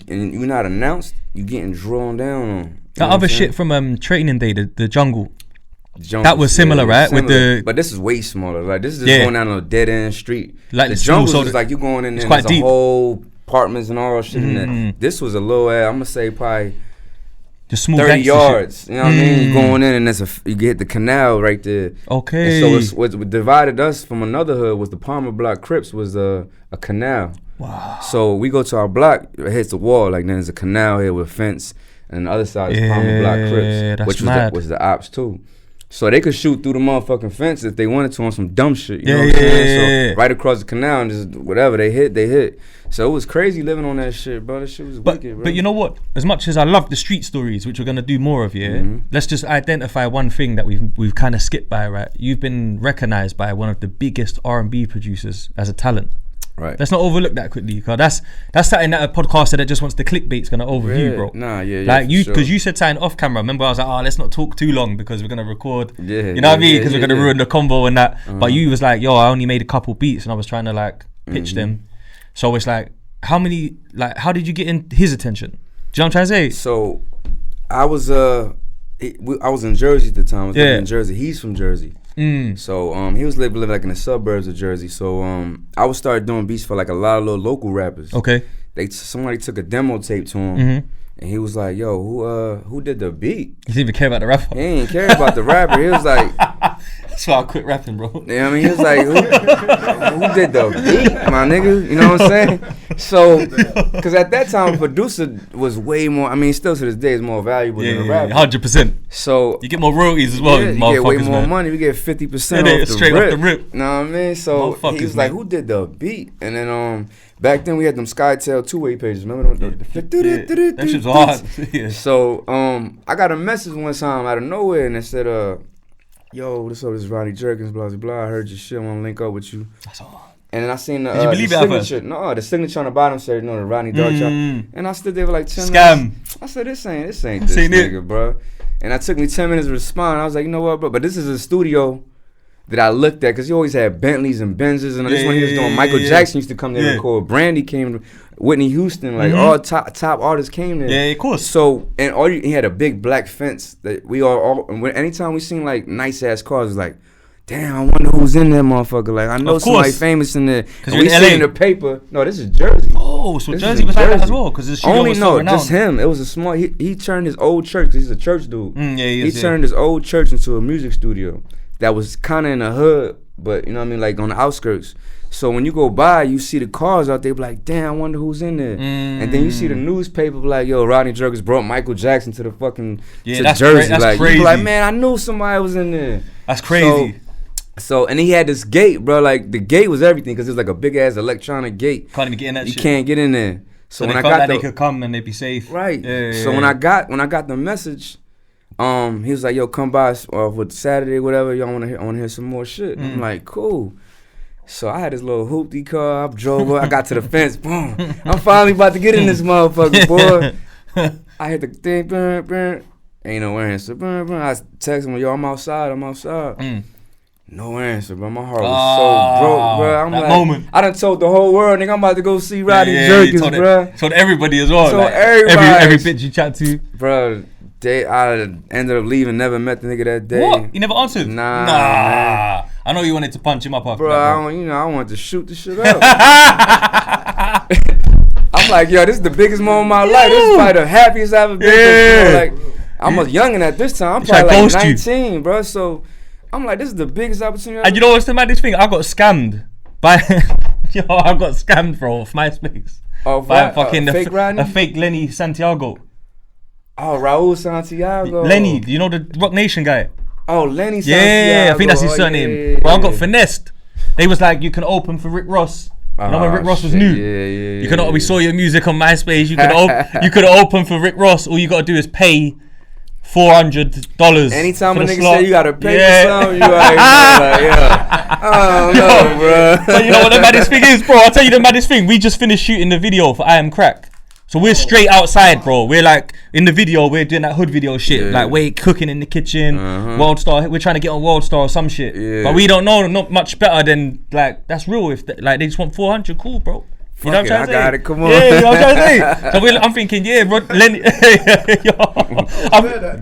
and you're not announced, you getting drawn down on. That other shit from Training Day, the jungle. That was similar, right? Similar. But this is way smaller. Like, this is just going down on a dead end street. Like the jungle is like you going in there, there's a whole apartments and all that shit in there. This was a little ass, I'm gonna say probably the small 30 yards. Shit. You know what I mean? You going in and you get the canal right there. Okay. And so what divided us from another hood was the Palmer Block Crips was a canal. Wow. So we go to our block, it hits the wall, like there's a canal here with a fence, and the other side is Palmer Block Crips, which was the ops too. So they could shoot through the motherfucking fence if they wanted to on some dumb shit. You know what I'm saying? So right across the canal and just whatever they hit. So it was crazy living on that shit, bro. That shit was wicked, bro. But you know what? As much as I love the street stories, which we're gonna do more of, let's just identify one thing that we've kind of skipped by, right? You've been recognized by one of the biggest R&B producers as a talent. Right. Let's not overlook that quickly, because that's something that a podcaster that just wants the clickbait's gonna overview, bro. Nah, yeah. Like you, because you said something off camera. Remember, I was like, let's not talk too long because we're gonna record. Yeah. You know what I mean? Because we're gonna ruin the combo and that. But you was like, I only made a couple beats and I was trying to like pitch them. So it's like, how did you get in his attention? Do you know what I'm trying to say? So, I was in Jersey at the time. I was living in Jersey. He's from Jersey. So he was living like in the suburbs of Jersey. So I would start doing beats for like a lot of little local rappers. Okay. Somebody took a demo tape to him, and he was like, "Yo, who did the beat?" He didn't even care about the rapper. He didn't care about the rapper. He was like, "That's why I quit rapping, bro." You know what I mean? He was like, "Who did the beat, my nigga?" You know what I'm saying? So, because at that time, a producer was way more. I mean, still to this day, is more valuable than a rapper. 100%. So you get more royalties as well. Yeah, you get way more money. We get 50% off the rip. Know what I mean? So he was like, "Who did the beat?" And then back then we had them SkyTel 2-way pages. Remember them? That shit's hard. So I got a message one time out of nowhere, and it said, "Yo, this is Rodney Jerkins, blah blah blah. I heard your shit. I want to link up with you." That's hard. And then I seen the, Did you believe the it signature. No, the signature on the bottom said, the Rodney Dark Shop. And I stood there for like 10 Scam. minutes. I said, this ain't this nigga, bro. And I took me 10 minutes to respond. I was like, you know what, bro? But this is a studio that I looked at, because he always had Bentleys and Benzes. And this one he was doing. Michael Jackson used to come there and record. Brandy came, Whitney Houston, like all top artists came there. Yeah, of course. So, and he had a big black fence that we all anytime we seen like nice ass cars, it was like, damn, I wonder who's in that motherfucker. Like, I know somebody famous in there. And we see in the paper. No, this is Jersey. Oh, so Jersey was like that as well, because his studio was so renowned. Just him. It was a small. He turned his old church, because he's a church dude. He turned his old church into a music studio that was kind of in the hood but you know what I mean, like on the outskirts. So when you go by, you see the cars out there, be like, damn, I wonder who's in there. And then you see the newspaper, be like, yo, Rodney Jerkins brought Michael Jackson to the fucking to Jersey. That's like, crazy. You be like, man, I knew somebody was in there. That's crazy. So and he had this gate, bro. Like the gate was everything because it was like a big ass electronic gate. Can't even get in that shit. You can't get in there. So when they I felt got like they could come and they'd be safe. Right. Yeah, so when I got the message, he was like, yo, come by with Saturday, whatever. Y'all want to hear some more shit. I'm like, cool. So I had this little hoopty car. I drove up. I got to the fence. Boom. I'm finally about to get in this motherfucker, boy. I hit the thing. Burn, burn. Ain't no answer. Burn, burn. I text him, yo, I'm outside. No answer, bro. My heart was so broke, bro. I'm that like, moment. I done told the whole world, nigga, I'm about to go see Rodney Jerkins, bro. Told everybody as well. Told like, everybody. Every bitch you chat to. Bro, I ended up leaving, never met the nigga that day. What? You never answered? Nah. Man. I know you wanted to punch him up after bro, that, I wanted to shoot the shit up. I'm like, yo, this is the biggest moment of my life. This is probably the happiest I've ever been. Yeah. Bro. Like, I was youngin' at this time. I'm probably like 19, bro. So I'm like, this is the biggest opportunity. And you know what's the maddest thing? I got scammed by I got scammed, bro, off MySpace. Oh, by fucking fake Rodney? a fake Lenny Santiago. Oh, Raul Santiago. Lenny, you know the Rock Nation guy? Oh, Lenny Santiago. Yeah, I think that's his surname. Yeah. Bro, I got finessed. They was like, you can open for Rick Ross. You know when Rick Ross was new? Yeah. You could we saw your music on MySpace. You could open for Rick Ross. All you gotta do is pay $400. Anytime a nigga slot. say you gotta pay for something, you already know, like, yeah. I don't know, bro. But you know what the maddest thing is, bro? I'll tell you the maddest thing. We just finished shooting the video for I Am Crack. So we're straight outside, bro. We're like, in the video, we're doing that hood video shit. Yeah. Like, we're cooking in the kitchen. World Star, we're trying to get on World Star or some shit. Yeah. But we don't know, not much better than, like, that's real. If they just want 400, cool, bro. You know what I'm trying to say? I got it, come on. Yeah, you know what I'm trying to say? So I'm thinking, yeah, Lenny.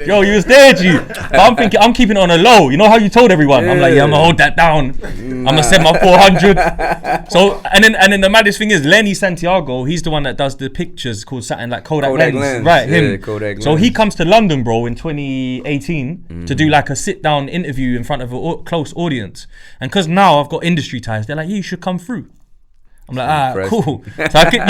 Yo, you was there, G. But I'm thinking, I'm keeping it on a low. You know how you told everyone? I'm like, yeah, I'm gonna hold that down. I'm gonna send my 400. So, and then the maddest thing is, Lenny Santiago, he's the one that does the pictures called something like Kodak Lens. Right, him. Kodak Lens. So he comes to London, bro, in 2018 to do like a sit-down interview in front of a close audience. And because now I've got industry ties, they're like, yeah, you should come through. I'm like, alright, cool. So I get,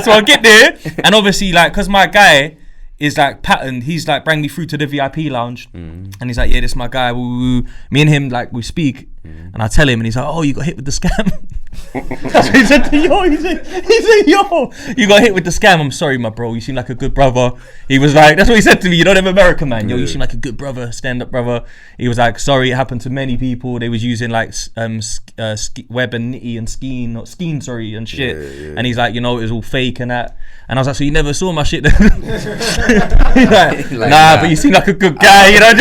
so I get there, and obviously, like, cause my guy is like patterned, he's like, bring me through to the VIP lounge, and he's like, yeah, this is my guy. Woo. Me and him, like, we speak, and I tell him, and he's like, oh, you got hit with the scam. That's what he said to yo. He said, yo, you got hit with the scam. I'm sorry, my bro. You seem like a good brother. He was like, that's what he said to me. You know them American man. Yo, you seem like a good brother, stand up brother. He was like, sorry, it happened to many people. They was using like web and nitty and skeen, sorry, and shit. Yeah. And he's like, you know, it was all fake and that. And I was like, so you never saw my shit then? He's like, nah, but you seem like a good guy, you know.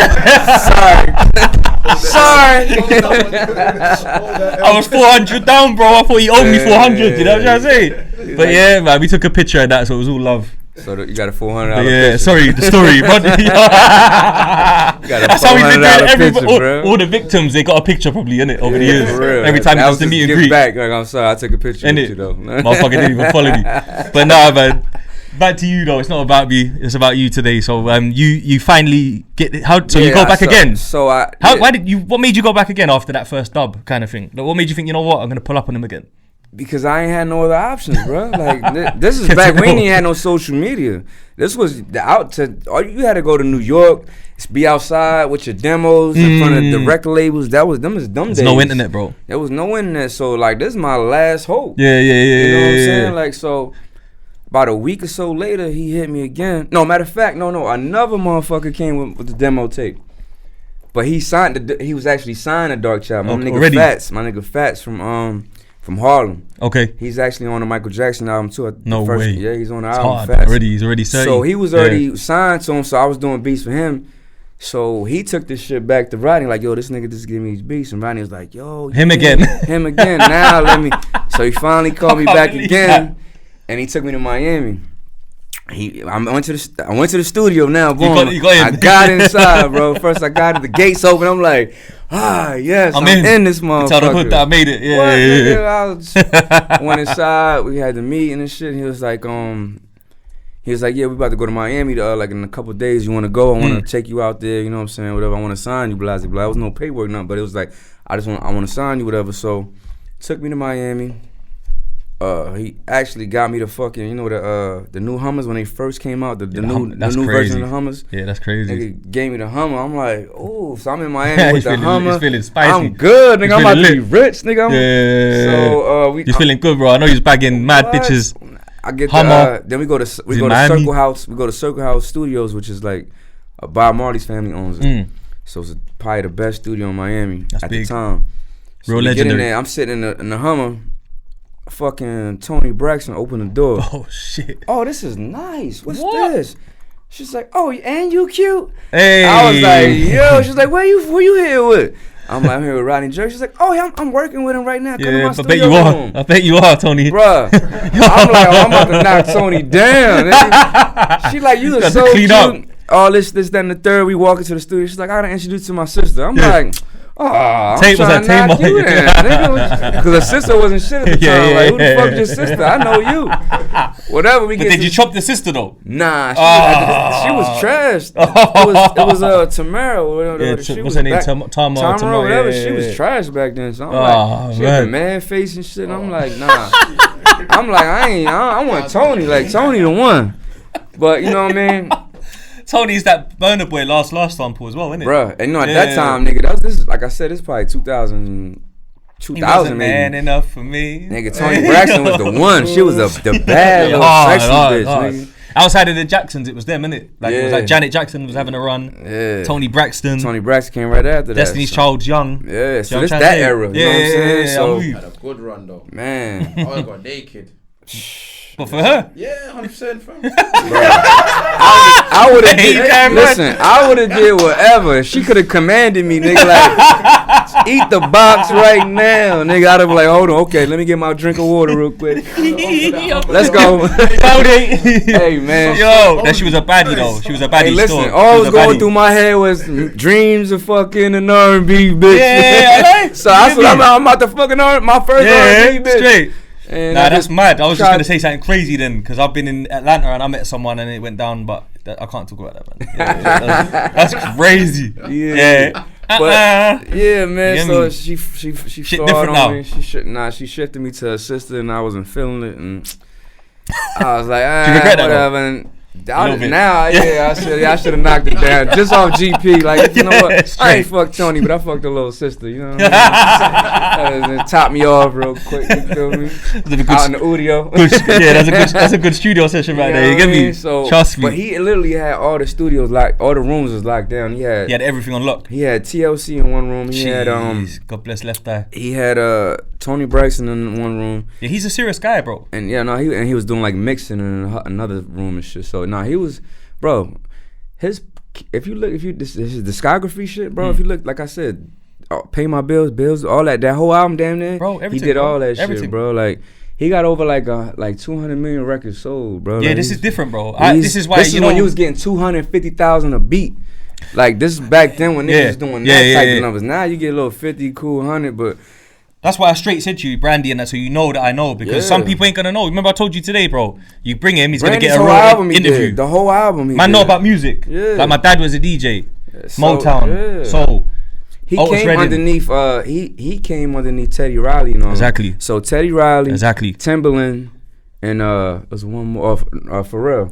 Sorry. I was 400 down, bro. I thought he owed me 400. You know what I'm trying to say? But yeah, man, we took a picture of that, so it was all love. So you got a $400 yeah, picture. Sorry, the story. That's how we did it. All the victims, they got a picture probably in it over the years. Every time he does the meet and greet. Back. Like, I'm sorry, I took a picture with you though. Motherfucker didn't even follow me. But nah, man. Back to you though. It's not about me. It's about you today. So you finally get So you go back again. What made you go back again after that first dub kind of thing? Like, what made you think, you know what, I'm gonna pull up on him again? Because I ain't had no other options, bro. Like this is back when we ain't had no social media. This was all you had to go to New York, be outside with your demos in front of the record labels. That was them days. There's no internet, bro. There was no internet. So like this is my last hope. Yeah. You know what I'm saying? Like so. About a week or so later, he hit me again. No, matter of fact, no. Another motherfucker came with the demo tape. But he was actually signed to Dark Child. My nigga Fats from Harlem. Okay. He's actually on the Michael Jackson album too. No way. Yeah, he's on the it's album. Fats. He's already signed. So he was already signed to him. So I was doing beats for him. So he took this shit back to Rodney, like, yo, this nigga just give me these beats. And Rodney was like, yo. Him again. Now let me. So he finally called me back again. And he took me to Miami. I went to the studio now. Boom. You got I got inside, bro. First I got it, the gates open. I'm like, yes, I'm in this motherfucker. Tell the hood that I made it. Yeah. I went inside. We had the meeting and shit. He was like, He was like, yeah, we about to go to Miami like in a couple of days. You want to go? I want to take you out there. You know what I'm saying? Whatever. I want to sign you, blah, blah, blah. There was no paperwork, nothing. But it was like, I want to sign you, whatever. So took me to Miami. He actually got me the fucking, you know, the new Hummers when they first came out, the new version of the Hummers. Yeah, that's crazy. Nigga gave me the Hummer. I'm like, oh, so I'm in Miami with the Hummer. He's feeling spicy. I'm good, nigga. I'm about to be rich, nigga. So you're feeling good, bro. I know you're bagging mad bitches. I get Hummer. Then we go to Circle House. We go to Circle House Studios, which is like Bob Marley's family owns it. So it's probably the best studio in Miami at the time. So Real we legendary. get in there. I'm sitting in the Hummer. Fucking Tony Braxton opened the door. Oh shit. Oh, this is nice. What's this? She's like, oh, and you cute. Hey. I was like, yo. She's like, where you here with? I'm like, I'm here with Rodney Jerkins. She's like, oh, yeah, I'm working with him right now. Come to my studio room. I bet you are, Tony. Bruh. I'm like, I'm about to knock Tony down. She like, you are so cute. Up. All this, that, and the third. We walk into the studio. She's like, I gotta introduce you to my sister. I'm like, oh, I'm trying to knock you in, nigga. Because her sister wasn't shit at the time. Like, who the fuck is your sister? I know you. Whatever. But did you chop the sister though? Nah, she was trashed. It was Tamara. What's her name? Tamara. Whatever. She was trash back then. So I'm like, she had a man face and shit. I'm like, nah. I'm like, I want Tony. Like, Tony the one. But you know what I mean? Tony's that burner boy last sample as well, isn't it? Bruh, and you know, at that time, nigga, this is, like I said, it's probably 2000 he wasn't maybe. Man enough for me. Nigga, Tony Braxton was the one. She was the bad little sexy bitch, nigga. Outside of the Jacksons, it was them, innit? Like, it was like Janet Jackson was having a run. Yeah. Tony Braxton came right after that. Destiny's Child Young. Yeah, so this that era. You know what I'm saying? So, had a good run, though. Man. I got naked. But for her? Yeah, 100% fam. I would have I would have did whatever. She could have commanded me, nigga, like, eat the box right now, nigga. I'd have been like, hold on, okay, let me get my drink of water real quick. Let's go. Hey, man. Yo, that she was a baddie, though. She was a baddie. Hey, listen, all was going through my head was dreams of fucking an R&B bitch. Yeah, so that's what I'm about to fucking my first R&B bitch. Straight. And nah, that's mad. I was just going to say something crazy then, because I've been in Atlanta and I met someone and it went down, but I can't talk about that, man. Yeah, that's crazy. Yeah. But yeah, man. So she shit different now. Me. She shifted me to her sister and I wasn't feeling it, and I was like, whatever. And I should have knocked it down just off GP. Like, you know what? I ain't fucked Tony, but I fucked her little sister. You know what I mean? Top me off real quick. You feel me? Out in the audio. That's a good studio session right there. You get me? So, trust me. But he literally had all the studios all the rooms was locked down. He had everything on lock. He had TLC in one room. He had God bless Left Eye. He had Tony Braxton in one room. Yeah, he's a serious guy, bro. And he was doing like mixing in another room and shit. So he was, bro. His his discography shit, bro. If you look, like I said, Pay My Bills, all that whole album, damn near. Bro, everything. He did all that shit, bro. Like he got over like 200 million records sold, bro. Yeah, like, this is different, bro. This is why when you was getting 250,000 a beat. Like this is back then when niggas was doing that type of numbers. Now you get a little 50, cool 100, but. That's why I straight said to you, Brandy, and that, so you know that I know, because some people ain't gonna know. Remember I told you today, bro. You bring him, he's gonna get a real interview. The whole album, man, know about music. Yeah. Like my dad was a DJ, Motown, soul. He came underneath. He came underneath Teddy Riley, you know. Exactly. So Teddy Riley, Timbaland, and was one more. Pharrell.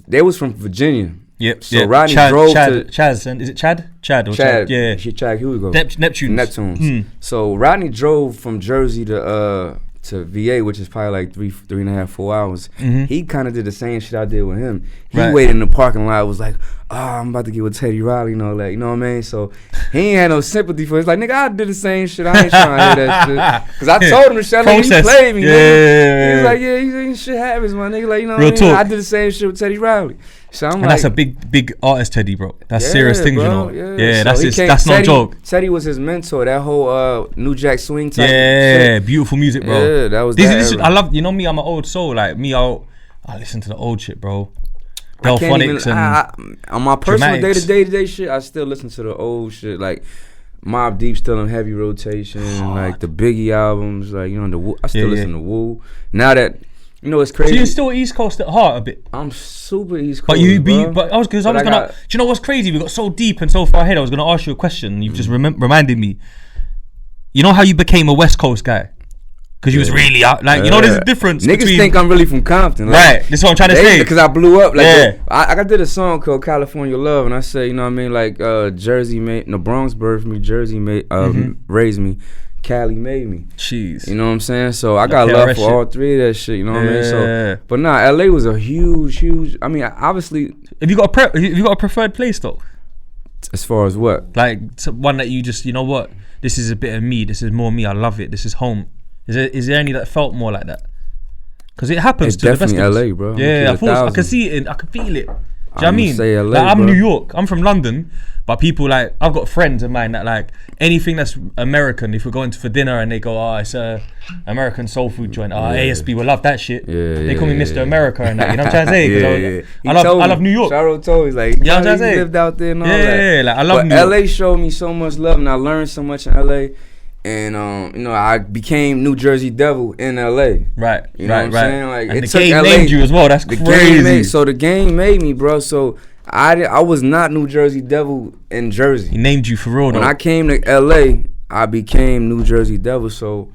They was from Virginia. Yep. So Rodney drove to Chaz. Is it Chad? Chad. Yeah. Chad. Here we go. Neptunes. So Rodney drove from Jersey to VA, which is probably like 3.5, 4 hours. Mm-hmm. He kind of did the same shit I did with him. He waited in the parking lot. Was like, I'm about to get with Teddy Riley and all that. You know what I mean? So he ain't had no sympathy for it. It's like, nigga, I did the same shit. I ain't trying to hear that shit. Because I told him to shut up. He played me. Yeah. He was like, yeah, shit happens, my nigga. Like, you know what I mean? I did the same shit with Teddy Riley. So I'm that's a big artist, Teddy, bro. That's serious things, bro. You know. Yeah, so that's no joke. Teddy was his mentor. That whole New Jack Swing type. Yeah, beautiful music, bro. Yeah, that was. I love. You know me, I'm an old soul. Like me, I listen to the old shit, bro. Delphonics and on my personal day-to-day shit, I still listen to the old shit. Like Mobb Deep still in heavy rotation. Like the Biggie albums. Like I still listen to Woo. Now that You know, it's crazy. So you're still East Coast at heart a bit. I'm super East Coast, But you, bro. but I was gonna. Do you know what's crazy? We got so deep and so far ahead. I was gonna ask you a question. And you've just reminded me. You know how you became a West Coast guy? Because you was really out. Like, you know, there's a difference. Niggas think I'm really from Compton. Like, right. This is what I'm trying to say. Because I blew up. Like, I did a song called California Love, and I say, you know what I mean? Like, Jersey made, no, Bronx birthed me, Jersey made, raised me, Cali made me. Jeez. You know what I'm saying? So I got love for all three of that shit. You know what I mean? So, but nah, LA was a huge. I mean, obviously. Have you got a preferred place though? As far as what? Like one that you just, you know what? This is a bit of me. This is more me. I love it. This is home. Is there any that felt more like that? Because it happens it's to the best of us. LA, bro. Yeah, I can see it. I can feel it. Do you know what I mean? Say LA, like, I'm bro. New York. I'm from London. But people like, I've got friends of mine that like anything that's American, if we're going for dinner and they go, oh, it's a American soul food joint. Oh, ASB will love that shit. They call me Mr. America and that. You know what I'm trying to say? I love New York. Charo told me, like, you know what I'm saying? Lived out there and all that. Yeah, like I love New York. LA showed me so much love and I learned so much in LA. And you know, I became New Jersey Devil in LA. Right. You know what I'm saying? Like, and it the took game LA, named you as well. That's crazy. So the game made me, bro. So I was not New Jersey Devil in Jersey. He named you for real though. When I came to LA, I became New Jersey Devil. So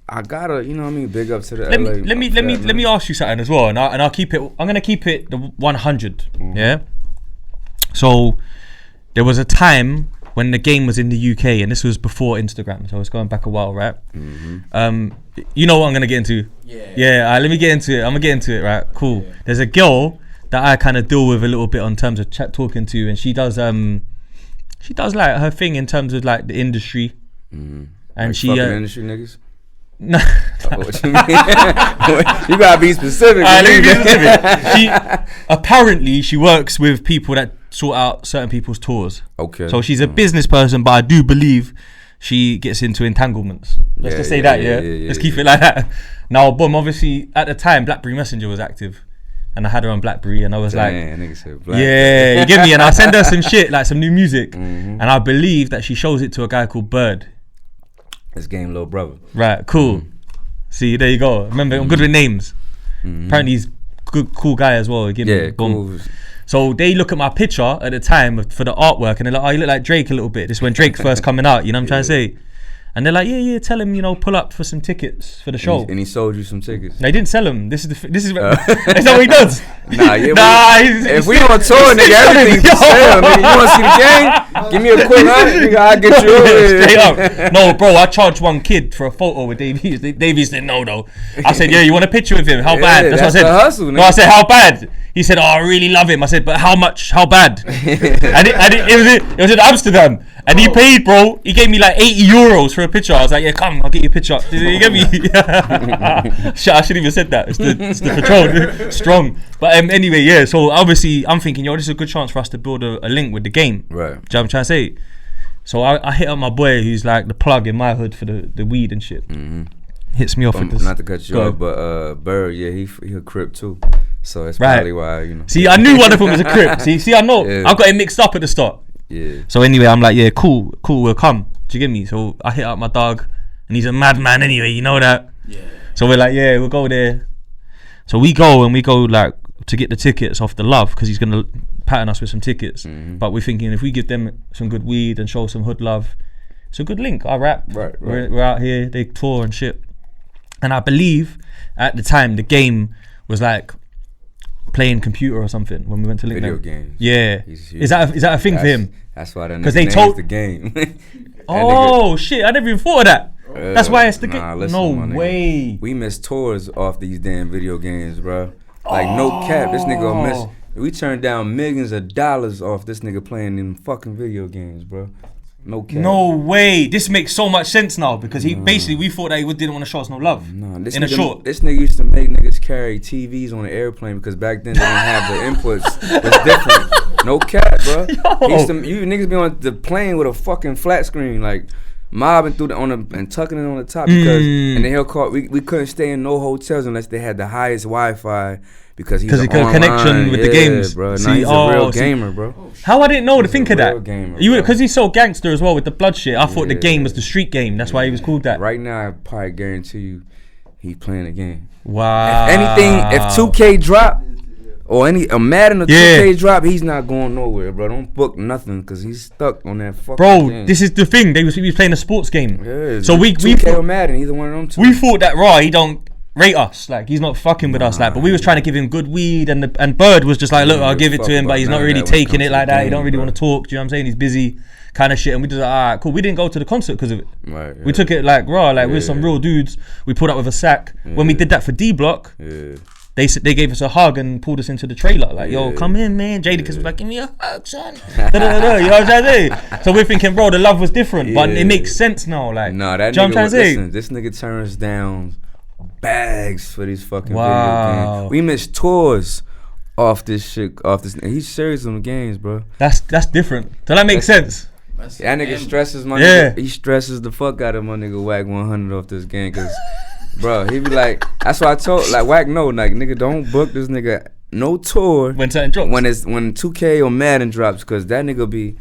I gotta, you know what I mean, big up to the LA. Let me ask you something as well, and I'll keep it. I'm gonna keep it the 100. Yeah. So there was a time when the game was in the UK, and this was before Instagram, so it's going back a while, right? You know what I'm gonna get into? Yeah. Let me get into it. I'm gonna get into it, right? Cool. Yeah. There's a girl that I kind of deal with a little bit on terms of talking to, and she does like her thing in terms of like the industry, and like she fucking industry niggas. No. What you mean? You gotta be specific. Let me be specific. Apparently she works with people that sort out certain people's tours. Okay. So she's a business person, but I do believe she gets into entanglements. Let's just say that, yeah. Let's keep it like that. Now, boom, obviously at the time BlackBerry Messenger was active. And I had her on BlackBerry, and I was like, yeah, you get me? And I send her some shit, like some new music. And I believe that she shows it to a guy called Bird. It's Game Little Brother. Right, cool. See, there you go. Remember, I'm good with names. Apparently he's good, cool guy as well. Cool. So they look at my picture at the time for the artwork, and they're like, oh, you look like Drake a little bit. This is when Drake's first coming out, you know what I'm trying to say? And they're like, yeah, tell him, you know, pull up for some tickets for the show. And he sold you some tickets. They didn't sell them. This is is that what he does? If we on tour, nigga, everything for sale, nigga. You want to see the game? Give me a quick hunt, nigga. I'll get you over straight up. No, bro, I charged one kid for a photo with Davies. Davies said no, though. I said, yeah, you want a picture with him? How bad? That's what I said. The hustle, nigga. No, I said, how bad? He said, oh, I really love him. I said, but how much? How bad? It was in Amsterdam. And he paid, bro. He gave me like 80 euros for a picture. I was like, yeah, come, I'll get you a picture. You get me? I shouldn't even said that. It's the patrol. Strong. But anyway, yeah. So obviously, I'm thinking, yo, this is a good chance for us to build a link with the game. Right. Do you know what I'm trying to say? So I hit up my boy, who's like the plug in my hood for the weed and shit. Hits me off with this. Not to cut you off, but Bird, yeah, he a Crip too. So that's probably why, you know. See, I knew one of them was a Crip. See, I know. Yeah. I got it mixed up at the start. Yeah. So anyway, I'm like, yeah, cool, we'll come. Do you get me? So I hit up my dog, and he's a madman anyway, you know that? Yeah. So we're like, yeah, we'll go there. So we go like to get the tickets off the love, because he's gonna pattern us with some tickets. But we're thinking if we give them some good weed and show some hood love, it's a good link. I rap. Right. We're out here, they tour and shit. And I believe at the time the game was like playing computer or something when we went to link video games. Yeah. Is that a thing for him? That's why they told the game. Oh shit! I never even thought of that. That's why it's the game. No way. We miss tours off these damn video games, bro. Like no cap, this nigga will miss. We turned down millions of dollars off this nigga playing them fucking video games, bro. No cap. No way. This makes so much sense now, because he basically, we thought that he didn't want to show us no love. This nigga used to make niggas carry TVs on the airplane, because back then they didn't have the inputs. It was different. No cap, bro. You niggas be on the plane with a fucking flat screen, like mobbing through and tucking it on the top, because and then he'll call. We couldn't stay in no hotels unless they had the highest Wi-Fi. Because he got a connection with the games, bro. He's a real gamer, bro. How I didn't know to think of that. Because he's so gangster as well with the blood shit. I thought the game was the street game. That's why he was called that. Right now, I probably guarantee you, he's playing the game. Wow. If anything, if 2K drop or a Madden or 2K drop, he's not going nowhere, bro. Don't book nothing because he's stuck on that fucking game. This is the thing. He was playing a sports game. Yeah, so we 2K or Madden, either one of them two. We thought that he don't rate us, like he's not fucking with us, like. But we was trying to give him good weed, and Bird was just like, look, I'll give it to him, but he's not really taking it like that. He don't really want to talk. Do you know what I'm saying? He's busy, kind of shit. And we just like, alright, cool. We didn't go to the concert because of it. Right. We took it like raw, like we're some real dudes. We pulled up with a sack. When we did that for D Block. They gave us a hug and pulled us into the trailer. Like, yo, come in, man. Jadakiss was like, give me a hug, son. You know what I'm trying to say? So we're thinking, bro, the love was different, but it makes sense now. Like, no, that nigga, listen, this nigga turns down bags for these fucking video games. We missed tours off this shit. He's serious on the games, bro. That's different. So that makes sense. That nigga stresses my nigga. He stresses the fuck out of my nigga Wack 100 off this game, cause. Bro, he be like, that's why I told, like, Wack, no, like, nigga, don't book this nigga no tour when something drops. When 2K or Madden drops, because that nigga be,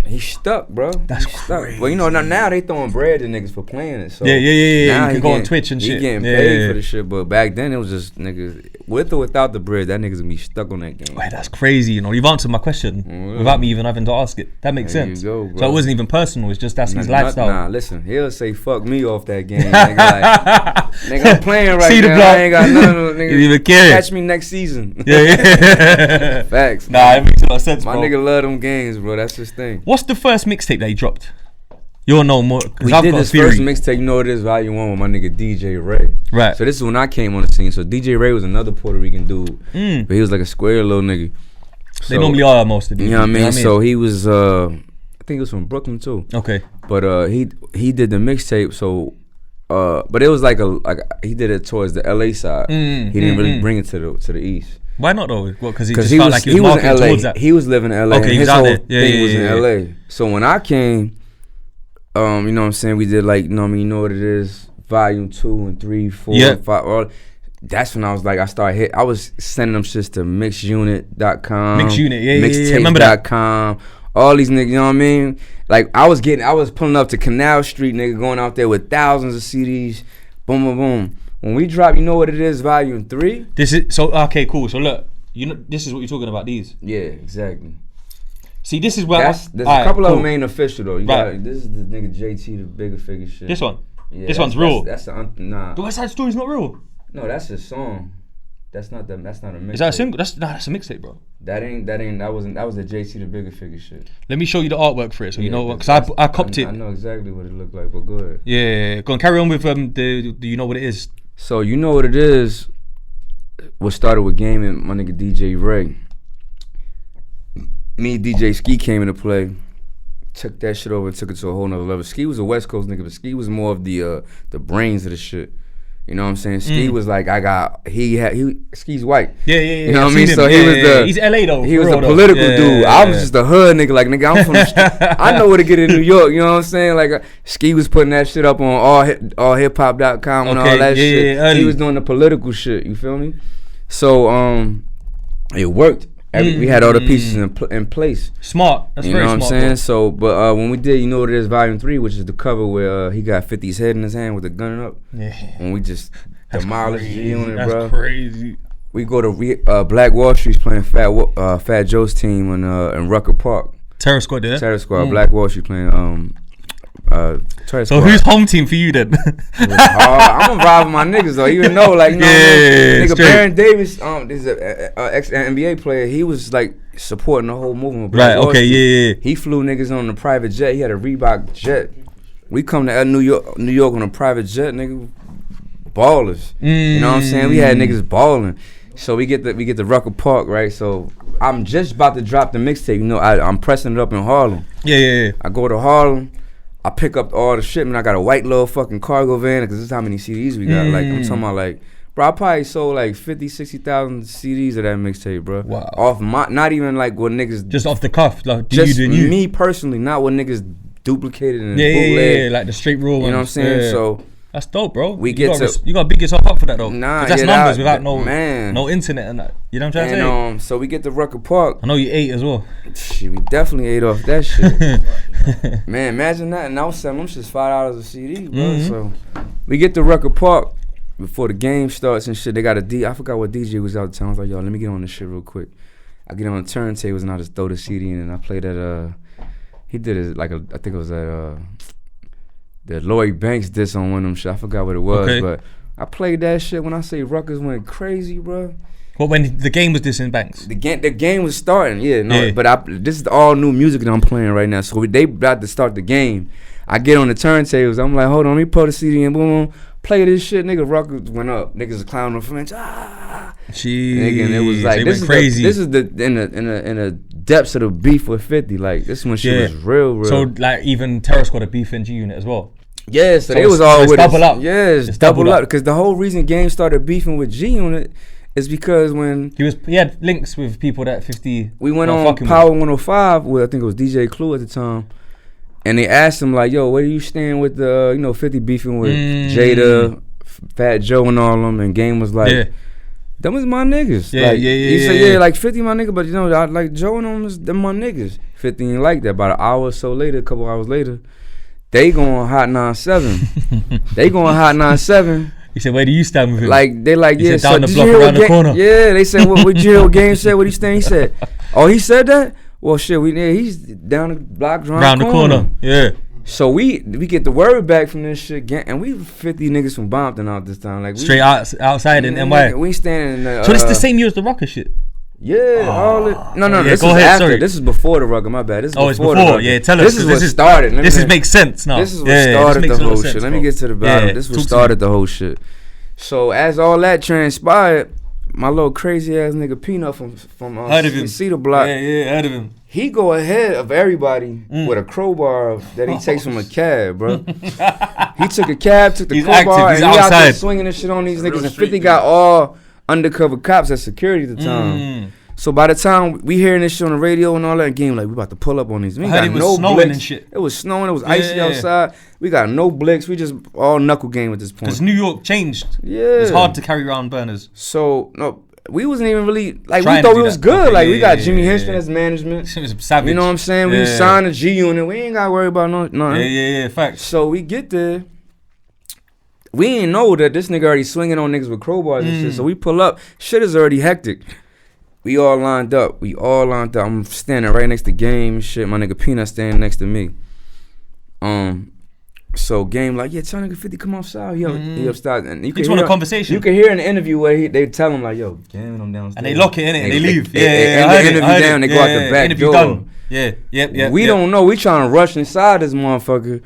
he's stuck, bro. That's crazy. Well, you know, now they throwing bread to niggas for playing it. So yeah. You can go on Twitch and shit. He getting paid for the shit, but back then it was just niggas with or without the bread. That niggas gonna be stuck on that game. Wait, that's crazy. You know, you've answered my question without me even having to ask it. That makes sense. You go, bro. So it wasn't even personal. It's just that's his lifestyle. Nah, listen, he'll say fuck me off that game. Nigga, like, nigga, I'm playing right See now. The block. I ain't got none of nigga. You even care. Catch me next season. Yeah. Facts. Nah, it makes a lot of sense, my bro. nigga love them games, bro. That's his thing. What's the first mixtape that he dropped? You'll know more. We did this first mixtape, you know what it is, Volume 1 with my nigga DJ Ray. Right. So this is when I came on the scene. So DJ Ray was another Puerto Rican dude, but he was like a square little nigga. So, they normally are most of these. You know what I mean? So he was, I think he was from Brooklyn too. Okay. But he did the mixtape. So, but it was like he did it towards the LA side. He didn't really bring it to the east. Why not though? Because he just felt like he was in LA. He was living in LA. Okay, and his whole there. thing was in LA. So when I came, you know what I'm saying, we did like, you know what I mean, you know what it is, Volume 2 and 3, 4, and 5. All, that's when I was like, I was sending them shits to mixunit.com. Mixunit, yeah. Mixtape.com. All these niggas, you know what I mean? Like I was pulling up to Canal Street, nigga, going out there with thousands of CDs. Boom, boom, boom. When we drop, you know what it is, Volume 3? This is so okay, cool. So look, you know, this is what you're talking about. These. Yeah, exactly. See, this is where there's a couple of them ain't official though. This is the nigga JT, the bigger figure shit. This one. Yeah, this one's real. That's nah. The West Side Story's not real. No, that's his song. That's not a mixtape. Is that a single? That's a mixtape, bro. That was the JT, the bigger figure shit. Let me show you the artwork for it, so you know what? Because I copped it. I know exactly what it looked like, but go ahead. Yeah, go on, carry on with do you know what it is? So you know what it is. What started with Game and my nigga DJ Ray. Me and DJ Ski came into play, took that shit over and took it to a whole nother level. Ski was a West Coast nigga, but Ski was more of the brains of the shit. You know what I'm saying? Ski was like, Ski's white. Yeah. You know what I mean? So he was he's LA though. He was a political dude. I was just a hood nigga. Like, nigga, I'm from the street. I know where to get in New York. You know what I'm saying? Like, Ski was putting that shit up on allhiphop.com and all that shit. Yeah, he was doing the political shit. You feel me? So, it worked. We had all the pieces in place. Smart. That's very smart. You know what I'm saying? Bro. So, but when we did, you know what it is, Volume 3, which is the cover where he got 50's head in his hand with the gun up. Yeah. And we just demolished G Unot, bro. That's crazy. We go to Black Wall Street's playing Fat Joe's team in Rucker Park. Terror Squad, yeah? Terror Squad. Black Wall Street playing Terror Squad. So who's home team for you then? I'm gonna ride with my niggas though, even though like, you know, nigga Baron Davis, this is a ex NBA player. He was like supporting the whole movement. Right. Okay. Yeah. He flew niggas on the private jet. He had a Reebok jet. We come to New York on a private jet, nigga. Ballers. You know what I'm saying? We had niggas balling. So we get the Rucker Park, right? So I'm just about to drop the mixtape. You know, I'm pressing it up in Harlem. Yeah. I go to Harlem. I pick up all the shit, man. I got a white little fucking cargo van because this is how many CDs we got. Like, I'm talking about, like, bro, I probably sold like 50, 60,000 CDs of that mixtape, bro. Wow. Off not even like what niggas. Just off the cuff, like just me personally, not what niggas duplicated and bootleg. Yeah, like the straight raw ones. You know what I'm saying? Yeah. So that's dope, bro. We you gotta big yourself up for that though. Nah, that's numbers without man. no internet and that. You know what I'm trying to say? So we get to Rucker Park. I know you ate as well. Shit, we definitely ate off that shit. Man, imagine that. And I was selling them shits $5 a CD, bro. So we get to Rucker Park. before the game starts and shit, they got I forgot what DJ was out of town. I was like, yo, let me get on this shit real quick. I get on the turntables and I just throw the CD in and I play that. He did it like I think it was that the Lloyd Banks diss on one of them shit. I forgot what it was, but I played that shit. When I say Ruckers went crazy, bro. What, when the game was dissing Banks? The game was starting, but this is all new music that I'm playing right now. So they about to start the game. I get on the turntables. I'm like, hold on, let me pull the CD and boom, play this shit. Nigga, Ruckers went up. Niggas was clowning on French. Jeez, nigga, and it was like this is crazy. This is in the depths of the beef with 50. Like this one shit was real. So like even Terror Squad had beef in G Unit as well. Yeah, so they was all with double up. Yeah, it's double up because the whole reason Game started beefing with G Unit is because when he had links with people that 50. We went on Power 105 with I think it was DJ Clue at the time. And they asked him like, "Yo, where do you stand with the 50 beefing with Jada, Fat Joe, and all them?" And Game was like, "Them was my niggas." He said, like 50 my nigga, but I like Joe and them my niggas. 50 ain't like that. About an hour or so later, a couple hours later, they going Hot 97. They going Hot 97. He said, "Where do you stand with him?" Like they like, he said, down the block around the corner. Yeah, they said, "What you hear? What Game said? What he stand?" He said, "Oh, he said that." Well, shit, he's down the block around the corner. Yeah. So we get the word back from this shit, and we 50 niggas from Compton out this time, like straight outside in NY. We standing in the. So this the same year as the Rucker shit. Yeah, all it. No. This is ahead, after. Sorry. This is before the Rucker. My bad. This is before. It's before. Yeah, tell us. This is what started. This makes sense now. This is what started the whole shit. Let me get to the bottom. Yeah, This is what started the whole shit. So as all that transpired, my little crazy ass nigga Peanut from Ceder block. Yeah, heard of him. He go ahead of everybody with a crowbar that he takes from a cab, bro. He took a cab, took the crowbar, and he out there swinging this shit on these niggas. And 50 got all undercover cops at security at the time. So by the time we hearing this shit on the radio and all that, Game like we about to pull up on these. We I heard it was no snowing blicks. and shit. It was snowing. It was icy outside. We got no blicks. We just all knuckle game at this point. Because New York changed. Yeah, it's hard to carry around burners. So no. We wasn't even really like we thought we was good. Okay, like we got Jimmy Henson as management. It was savage. You know what I'm saying? We signed a G Unit. We ain't gotta worry about nothing. Yeah, facts. So we get there. We ain't know that this nigga already swinging on niggas with crowbars and shit. So we pull up. Shit is already hectic. We all lined up. I'm standing right next to Game and shit. My nigga Peanut standing next to me. So Game like, yeah, tell nigga 50 come outside. He upstairs. And you just want a conversation. You can hear in the interview where they tell him like, yo, Game them downstairs. And they lock it in it and they leave. They interview down. They go out the back door. Done. Yeah. We don't know. We trying to rush inside this motherfucker.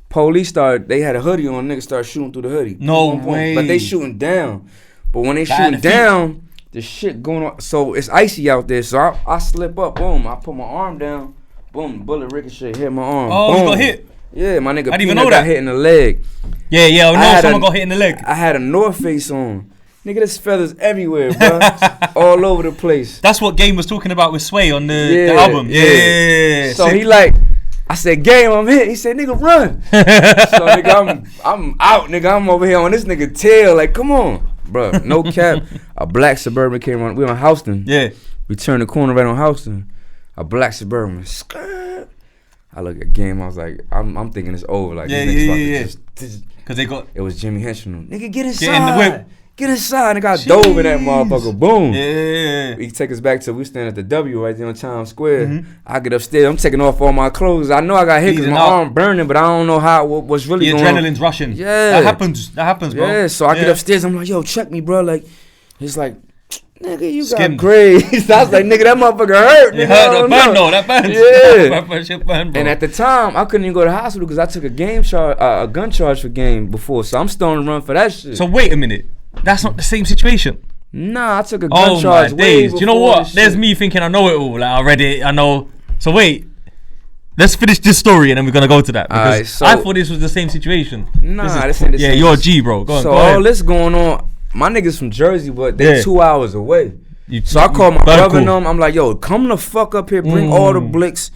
Police they had a hoodie on. Niggas start shooting through the hoodie. No way. But they shooting down. But when they shooting down, the shit going on. So it's icy out there. So I slip up. Boom. I put my arm down. Boom. Bullet ricochet hit my arm. Oh, boom. You got hit. Yeah, my nigga I didn't even Peanut know got that. hit in the leg. Yeah, I know someone got hit in the leg. I had a North Face on. Nigga, there's feathers everywhere, bro. All over the place. That's what Game was talking about with Sway on the album. Yeah. So he like, I said, Game, I'm hit. He said, nigga, run. So nigga, I'm out, nigga. I'm over here on this nigga tail. Like, come on, bro. No cap. A black Suburban came on. We on Houston. Yeah. We turned the corner right on Houston. A black Suburban. I look at Game. I was like, I'm thinking it's over. Like, Because they got. It was Jimmy Henson. Nigga, get inside. Get in the whip. Get inside. Nigga, I dove in that motherfucker. Boom. Yeah. He take us back to we stand at the W right there on Times Square. I get upstairs. I'm taking off all my clothes. I know I got hit because my arm burning, but I don't know what's really going on. The adrenaline's rushing. Yeah. That happens, bro. Yeah. So I get upstairs. I'm like, yo, check me, bro. Like, he's like, nigga, you Skimmed. got grades. I was like, nigga, that motherfucker hurt. You heard that band. Yeah. And at the time, I couldn't even go to the hospital because I took a gun charge for Game before. So I'm still on the run for that shit. So wait a minute. That's not the same situation. Nah, I took a gun charge way before. Do you know what? There's me thinking I know it all. Like, I read it. I know. So wait. Let's finish this story and then we're gonna go to that because I thought this was the same situation. Nah, this ain't the same. Yeah, you're a G, bro. Go on. So all this going on. My niggas from Jersey, but they 2 hours away. So I called my brother and them. I'm like, yo, come the fuck up here. Bring all the blicks.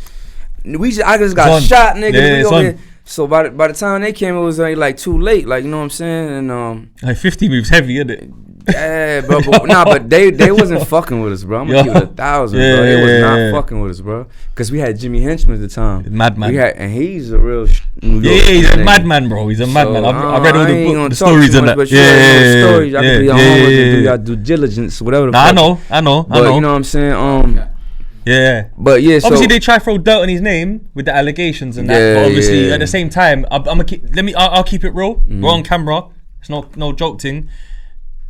I just got shot, nigga. Yeah, we over here. So by the time they came, it was like too late. Like, you know what I'm saying? And like 50 moves heavy, isn't it? Yeah, bro. But they wasn't fucking with us, bro. I'm gonna keep it 1,000, bro. They was not fucking with us, bro. Cause we had Jimmy Henchman at the time. Madman. And he's a real New York he's a nigga. madman, bro. He's a madman. I read all the the stories and that. But stories. I can be on homework and do your due diligence, whatever the fuck. I know. But you know what I'm saying? Yeah. But yeah, so obviously they try to throw dirt on his name with the allegations and that. Yeah, But obviously yeah. at the same time, I'll keep it real. We're on camera. It's no joke thing.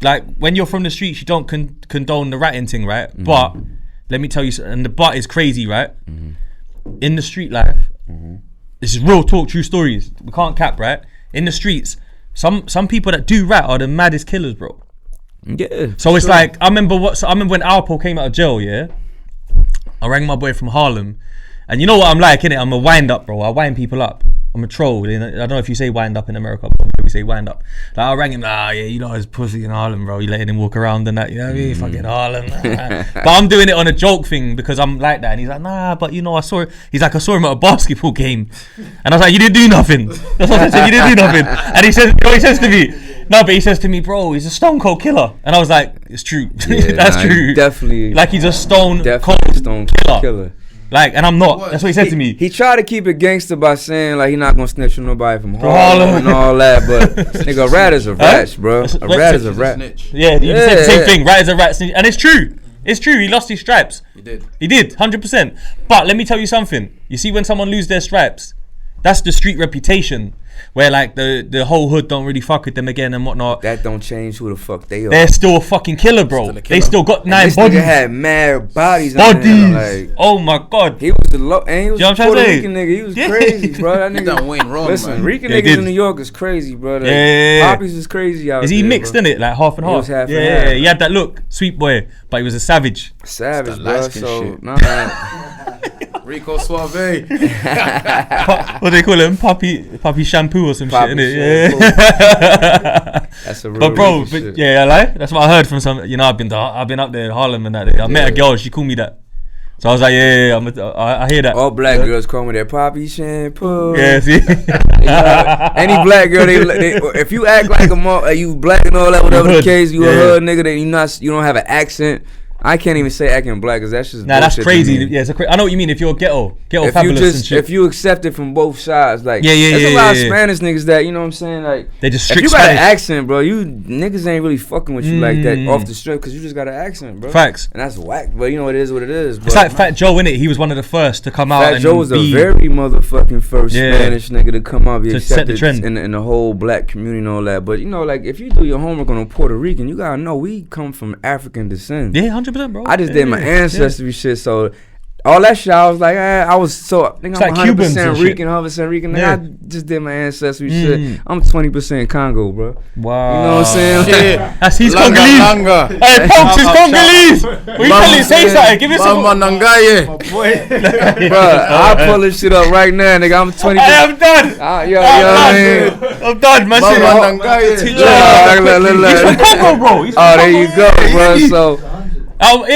Like when you're from the streets, you don't condone the ratting thing, right? But let me tell you, and the but is crazy, right? In the street life, this is real talk, true stories. We can't cap, right? In the streets, some people that do rat are the maddest killers, bro. Yeah. So it's like I remember when Alpo came out of jail, yeah. I rang my boy from Harlem, and you know what I'm like, innit? I'm a wind up, bro. I wind people up. I'm a troll. I don't know if you say wind up in America, but we say wind up. Like I rang him, you know his pussy in Harlem, bro. You letting him walk around and that, you know what I mean? Fucking Harlem. But I'm doing it on a joke thing because I'm like that. And he's like, nah, but you know, I saw him at a basketball game. And I was like, you didn't do nothing. That's what I said, you didn't do nothing. And he says to me, bro, he's a stone cold killer. And I was like, it's true. Yeah, That's true. Definitely. Like he's a stone cold killer. Like, and I'm not. That's what he said to me. He tried to keep it gangster by saying like he not gonna snitch on nobody from Harlem and all that, but nigga, a rat is a rat, bro. A rat is a rat. Yeah, you said the same thing. Rat is a rat, and it's true. It's true. He lost his stripes. He did, 100%. But let me tell you something. You see, when someone lose their stripes, that's the street reputation. Where like the whole hood don't really fuck with them again and whatnot. That don't change who the fuck they are. They're still a fucking killer, bro. They still got 9 this bodies. Nigga had mad bodies. Like, oh my god. He was and he was you know a Puerto Rican nigga. He was crazy, bro. That nigga done Wayne wrong, listen, man. Rican niggas in New York is crazy, bro. Like, Poppies is crazy out there. Is he mixed in it, like half and half? He was half and yeah, half. he had that look, sweet boy, but he was a savage. Savage, bro. So Rico Suave. What do they call him? Puppy shampoo or some shit, innit? Yeah. That's a real but bro, shit. yeah, like that's what I heard from some. You know, I've been up there in Harlem and that. I met a girl. She called me that. So I was like, I hear that. All black girls call me that poppy shampoo. Yeah, see. Any black girl, they if you act like you black and all that, whatever the case, you a hood nigga, then you don't have an accent. I can't even say acting black because that's just that's crazy. Yeah, I know what you mean. If you're ghetto fabulous and shit. If you accept it from both sides, like there's a lot of Spanish niggas that, you know what I'm saying, like they just if you got Spanish. an accent, bro, you niggas ain't really fucking with you like that off the strip because you just got an accent, bro. Facts. And that's whack, but you know it is what it is. It's like Fat Joe, innit? He was one of the first to come out. Fat Joe was the very motherfucking first Spanish nigga to come out, be to set the accepted trend in the whole black community and all that. But you know, like if you do your homework on a Puerto Rican, you gotta know we come from African descent. Yeah, 100%, bro. I just did my ancestry shit, so all that shit, I was like, I was so, I think I'm 100% Rican, 100% Rican. I just did my ancestry shit. I'm 20% Congo, bro. Wow. You know what I'm saying? That's he's Congolese. Hey, Punks is Congolese. What you tell him? Say something. Give us some. Bro, I'll pull this shit up right now, nigga. I'm 20%. Hey, I'm done. I'm done, man. He's from Congo, bro. Oh, there you go, bro. So. Out of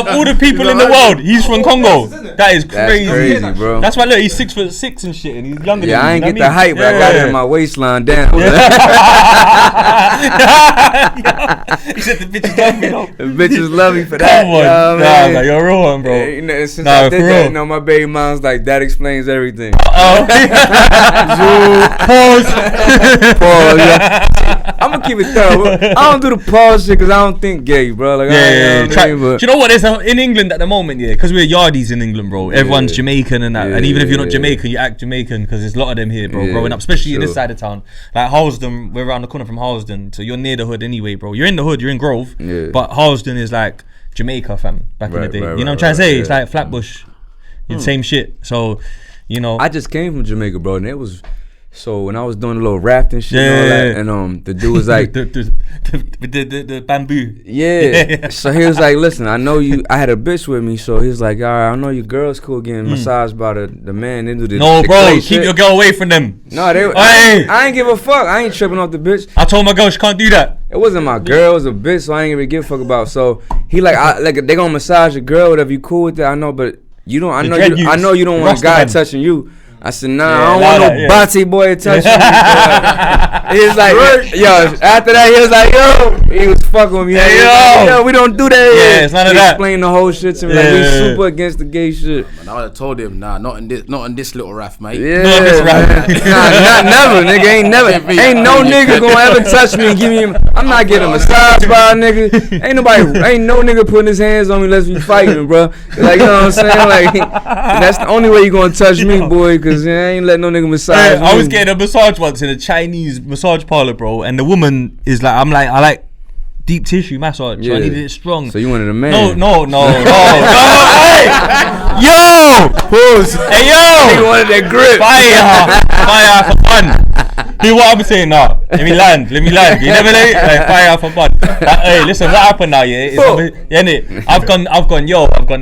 all the people in the world, he's from Congo. That is crazy. That's crazy, bro. That's why look, he's 6'6" and shit, and he's younger than me. I ain't get the height, but I got it in my waistline down. He said the bitches love me, though. The bitches love me for that. Come on, like, you're a real one, bro. Yeah, since I did that, you know, my baby mom's like, that explains everything. Pause. Yeah. I'm gonna keep it thorough. I don't do the pause shit because I don't think gay, bro. Like, do you know what? There's in England at the moment, because we're yardies in England, bro. Everyone's Jamaican and that, and even if you're not Jamaican, you act Jamaican because there's a lot of them here, bro. Growing up, especially in this side of town, like Harlesden, we're around the corner from Harlesden, so you're near the hood anyway, bro. You're in the hood, you're in Grove, but Harlesden is like Jamaica, fam. Back in the day, you know what I'm trying to say? It's like Flatbush, same shit. So, you know, I just came from Jamaica, bro, and it was. So when I was doing a little rafting shit and all that, and the dude was like, the bamboo. Yeah. So he was like, listen, I know you. I had a bitch with me, so he was like, all right, I know your girl's cool getting massaged by the man. They do the bro, keep shit. your girl away from them. No, I ain't give a fuck. I ain't tripping off the bitch. I told my girl she can't do that. It wasn't my girl, it was a bitch, so I ain't even give a fuck about. So he like they gonna massage your girl, whatever. You cool with that? I know, but you don't. I know you don't want a guy touching you. I said, nah, I don't want no Bati boy to touch me. He was like, yo, after that, he was like, yo, he was fucking with me. Hey, yo, we don't do that. Yeah, it's none of that. He explained the whole shit to me. Like, we super against the gay shit. Man, I would have told him, nah, not in this little raft, mate. Yeah, nah, never, nigga. Ain't no nigga gonna ever touch me and give me. I'm not getting a massage by a nigga. Ain't no nigga putting his hands on me unless we fighting, bro. Like, you know what I'm saying? Like, that's the only way you gonna touch me, boy, because I ain't let no nigga massage me. I was getting a massage once in a Chinese massage parlor, bro, and the woman is like, I like deep tissue massage, so I needed it strong. So you wanted a man? No, hey, yo, pause. Hey, yo, you wanted that grip. Fire for fun. Hear what I'm saying now. Let me land. You never let it like, fire for fun. Hey, listen, what happened now? I've gone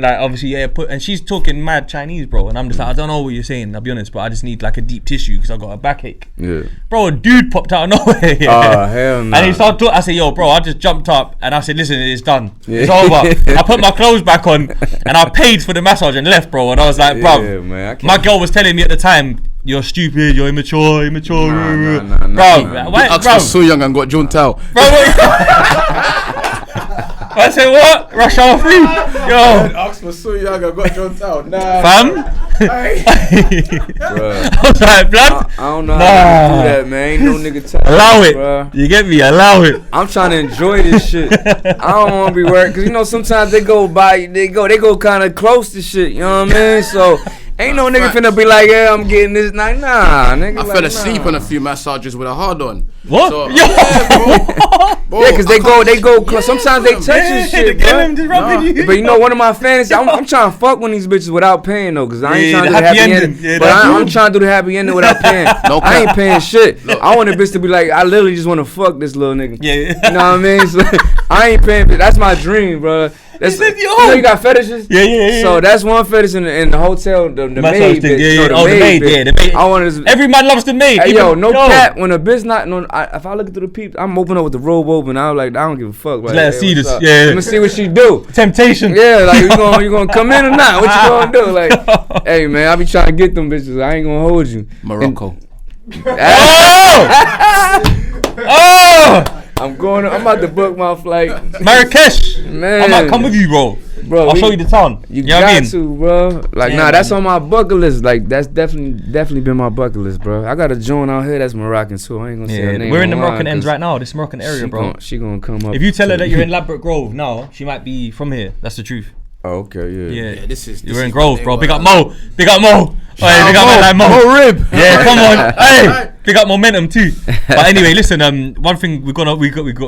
like, obviously, and she's talking mad Chinese, bro, and I'm just like, I don't know what you're saying, I'll be honest, but I just need like a deep tissue because I got a backache. Yeah. Bro, a dude popped out of nowhere. Oh, hell no. And he started talking. I said, yo, bro, I just jumped up and I said, listen, it's done. It's over. I put my clothes back on and I paid for the massage and left, bro. And I was like, bro, my girl was telling me at the time, you're stupid, you're immature. Nah. Bro, why, Ask for so young and got jumped out. Bro, I said, what? Rush hour 3? Yo. Ask for so young and got jumped out. Nah. Fam? I was like, blood? I don't know how to do that, man. Ain't no nigga touch Allow it. Bro. You get me? Allow it. I'm trying to enjoy this shit. I don't want to be working, because, you know, sometimes they go kind of close to shit, you know what I mean? So, ain't no nigga finna be like, yeah, I'm getting this. Nah, nigga. I fell asleep on a few massages with a hard on. What? So, bro, yeah, because they go close. Sometimes they touch this shit, bro. But you know, one of my fantasies, I'm trying to fuck one of these bitches without paying, though, because I ain't trying to do the happy ending. But I'm trying to do the happy ending without paying. I ain't paying shit. Look. I want a bitch to be like, I literally just want to fuck this little nigga. Yeah. You know what I mean? So, I ain't paying, but that's my dream, bro. That's, you know you got fetishes? Yeah. So that's one fetish in the hotel, the maid bitch. The maid. I want to. Every man loves the maid. Hey, yo, no cap. When a bitch not, if I look through the peeps, I'm open up with the robe open. I'm like, I don't give a fuck. Like, let her see this. I'm gonna see what she do. Temptation. Yeah, like you gonna come in or not? What you gonna do? Like, hey man, I be trying to get them bitches. I ain't gonna hold you. Morocco. Oh! I'm about to book my flight. Marrakesh. Man. I might come with you, bro. I'll show you the town. You know got what I mean? to, bro. Like, that's on my bucket list. Like, that's definitely been my bucket list, bro. I got a joint out here that's Moroccan too. I ain't gonna say her name. We're in the Moroccan ends right now. This Moroccan area, bro. She gonna come up. If you tell her that you're in Ladbroke Grove now, she might be from here. That's the truth. Oh, okay, yeah. You're in Grove, bro. Big up Mo. Hey, big up Mo Rib. Yeah, come on. Hey, big up momentum too. But anyway, listen. One thing we got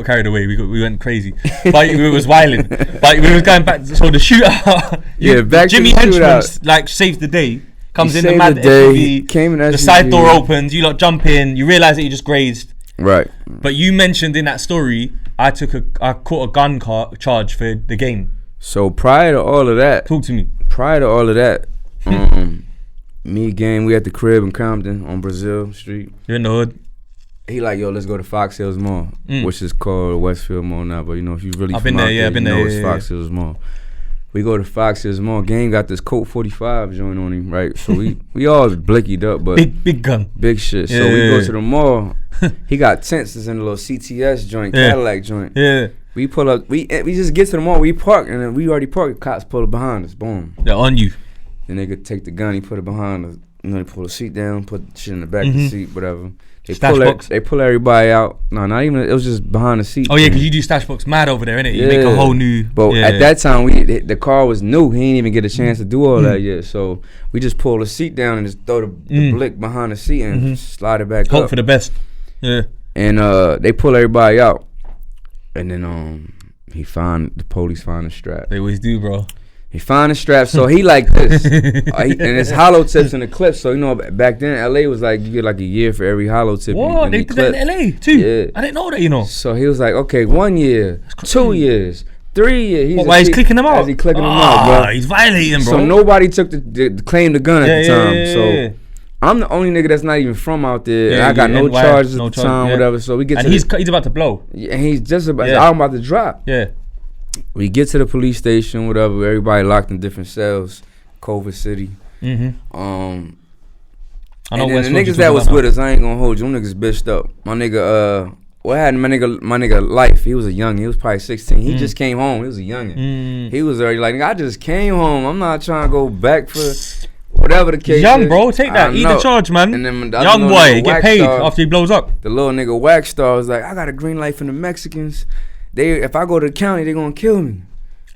carried away. We went crazy. But we was wilding. But we was going back. So the shootout. Back Jimmy to the Henchman shootout. like saved the day. Comes in the saved mad the day. SUV. Came in the SUV. side door opens. You lot jump in. You realise that you just grazed. Right. But you mentioned in that story, I caught a gun charge for the game. So prior to all of that, talk to me. Me, Game, we at the crib in Compton on Brazil Street. You're in the hood. He like, yo, let's go to Fox Hills Mall, which is called Westfield Mall now. But you know, if you really I've been there, I've been there. It's Fox Hills Mall. We go to Fox Hills Mall. Game got this Colt 45 joint on him, right? So we all blickied up, but big gun, big shit. So we go to the mall. He got tents in a little CTS joint, Cadillac joint. Yeah. We pull up. We just get to the mall. We park, and then we already parked. Cops pull up behind us. Boom. They're on you. Then they could take the gun. He put it behind us. You know, they pull the seat down, put the shit in the back of the seat, whatever. They pull everybody out. No, not even. It was just behind the seat. Oh yeah, because you do stash box mad over there, innit? You make a whole new. But at that time, the car was new. He didn't even get a chance to do all that yet. So we just pull the seat down and just throw the blick behind the seat and slide it back up. Hope for the best. Yeah. And they pull everybody out, and then the police find the strap. They always do, bro. He find the strap, so he like this, and it's hollow tips in the clip. So you know, back then LA was like you get like a year for every hollow tip. What? They did that in LA too? Yeah, I didn't know that. You know. So he was like, okay, 1 year, 2 years, 3 years. Why he's clicking them out? As he clicking them out, bro. He's violating, bro. So nobody took the claim the gun at the time. So I'm the only nigga that's not even from out there. And I got no charges at the time, whatever. So we get and he's about to blow. Yeah, and he's just about. I'm about to drop. Yeah. We get to the police station, whatever. Everybody locked in different cells, Culver City. I know and West then the Road niggas that was with us, I ain't gonna hold you. Them niggas bitched up. My nigga, what happened? My nigga, Life. He was a youngin'. He was probably 16. He just came home. He was a youngin'. He was already like, nigga, I just came home. I'm not trying to go back for whatever the case. Young is. bro, take that. Eat the charge, man. And then Young boy, get paid after he blows up. The little nigga Wack star was like, I got a green light from the Mexicans. If I go to the county, they gonna kill me.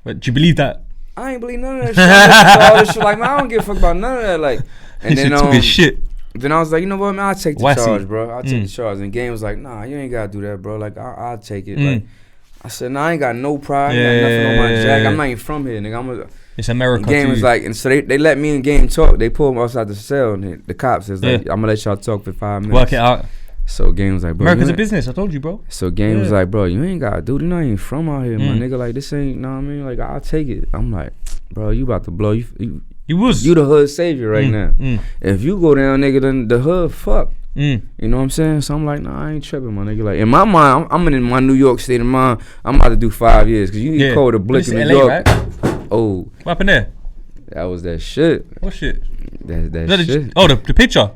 But do you believe that? I ain't believe none of that shit. I all this shit. Like, man, I don't give a fuck about none of that. Like, and then took his shit. Then I was like, you know what, man, I'll take the Wassy. charge, bro. I'll take the charge. And Game was like, nah, you ain't gotta do that, bro. Like, I'll take it. Like, I said, nah, I ain't got no pride. I ain't got nothing on my jack. I'm not even from here, nigga. It's America. And Game was like, and so they let me and Game talk. They pulled me outside the cell, and the cops is like, I'm gonna let y'all talk for 5 minutes. Work it out. So Game was like, bro, America's a business. I told you, bro. So Game was like, bro, you ain't gotta do it. You know, I ain't from out here, my nigga. Like, this ain't, know what I mean? Like, I'll take it. I'm like, bro, you about to blow. You the hood savior right now. If you go down, nigga, then the hood fuck. You know what I'm saying? So I'm like, nah, I ain't tripping, my nigga. Like, in my mind, I'm in my New York state of mind. I'm about to do 5 years because you get called a blick in New York. Right? Oh, what happened there? That was that shit. What shit? That shit. The picture.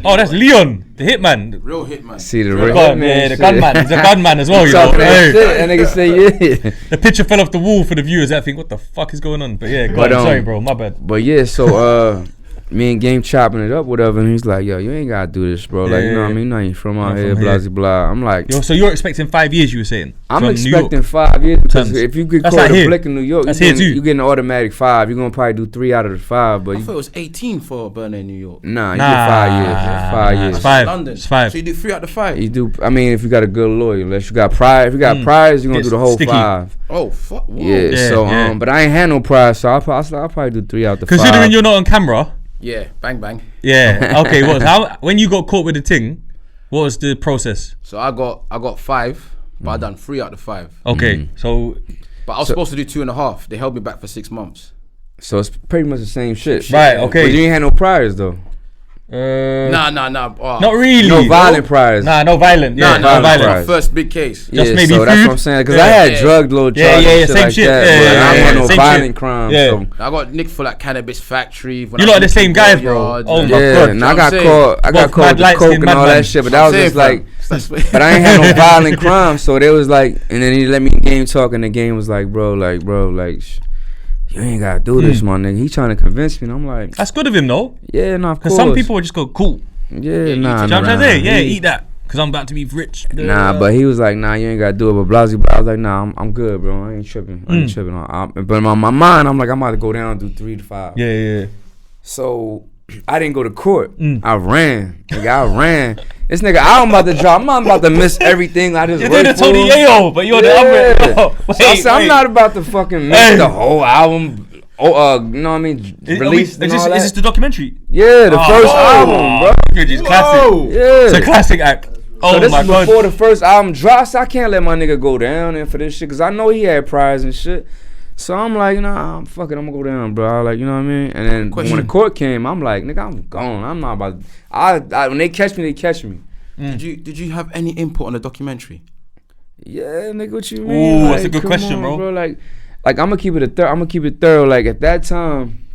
Oh, that's Leon, the hitman. The real hitman. See the real hitman. Yeah, the gunman. He's a gunman as well, you know. That shit. And nigga say, yeah. The picture fell off the wall for the viewers. I think, what the fuck is going on? But yeah, go on, sorry, bro. My bad. But yeah, so me and Game chopping it up, whatever, and he's like, yo, you ain't gotta do this, bro. Like, you know what I mean? You ain't from out here, blah, blah, blah. I'm like, yo, so you're expecting 5 years, you were saying? I'm expecting 5 years because if you get caught a blick in New York, you get an automatic 5. You're gonna probably do 3 out of the 5. But I thought it was 18 for burning in New York. Nah, you get 5 years. 5 years. It's 5. London. It's 5. So you do 3 out of 5. You do. I mean, if you got a good lawyer, unless you got pride. If you got prize, you're gonna do the whole sticky. 5. Oh fuck. Whoa. Yeah. So but I ain't had no prize, so I'll probably do 3 out the 5. Considering you're not on camera. Yeah, bang bang. Yeah. Okay. When you got caught with the thing, what was the process? So I got 5, but I done 3 out of 5. Okay. So, but I was supposed to do 2.5. They held me back for 6 months. So it's pretty much the same shit. Right. Okay. But you ain't had no priors though. Nah. Not really. No violent priors. Nah, no violent. Yeah, no violent. My first big case. Yeah, just maybe so food. that's what I'm saying. Because I had drug little charges. Yeah, and same like shit. That, I had no violent crimes. Yeah. So. I got nicked for like cannabis factory. You lot are the same guys, bro. Oh my god. And I got caught with coke and all that shit, but that was just like. But I ain't had no violent crimes, so they was like, and then he let me Game talk, and the Game was like, bro, you ain't gotta do this, my nigga. He trying to convince me, and I'm like, that's good of him, though. Yeah, no, of course. Because some people would just go, cool. Yeah, eat that, because I'm about to be rich. Nah, but he was like, nah, you ain't gotta do it. But blah, blah. I was like, nah, I'm good, bro. I ain't tripping. But in my mind, I'm like, I'm about to go down and do 3 to 5. Yeah. So I didn't go to court. I ran. Nigga, I ran. This nigga, I'm about to drop. I'm about to miss everything. I just you did it Tony Yayo, but you're the other. I'm not about to fucking miss the whole album. You know what I mean? Release. Is this the documentary? Yeah, the first album, bro. It's classic. Yeah, it's a classic act. So this is before the first album drops. I can't let my nigga go down there for this shit because I know he had prize and shit. So I'm like, nah, fuck it, I'm gonna go down, bro. Like, you know what I mean? And then when the court came, I'm like, nigga, I'm gone. I'm not about. When they catch me, they catch me. Did you have any input on the documentary? Yeah, nigga, what you mean? Ooh, that's a good question, bro. Like I'm gonna keep it I'm gonna keep it thorough. Like at that time,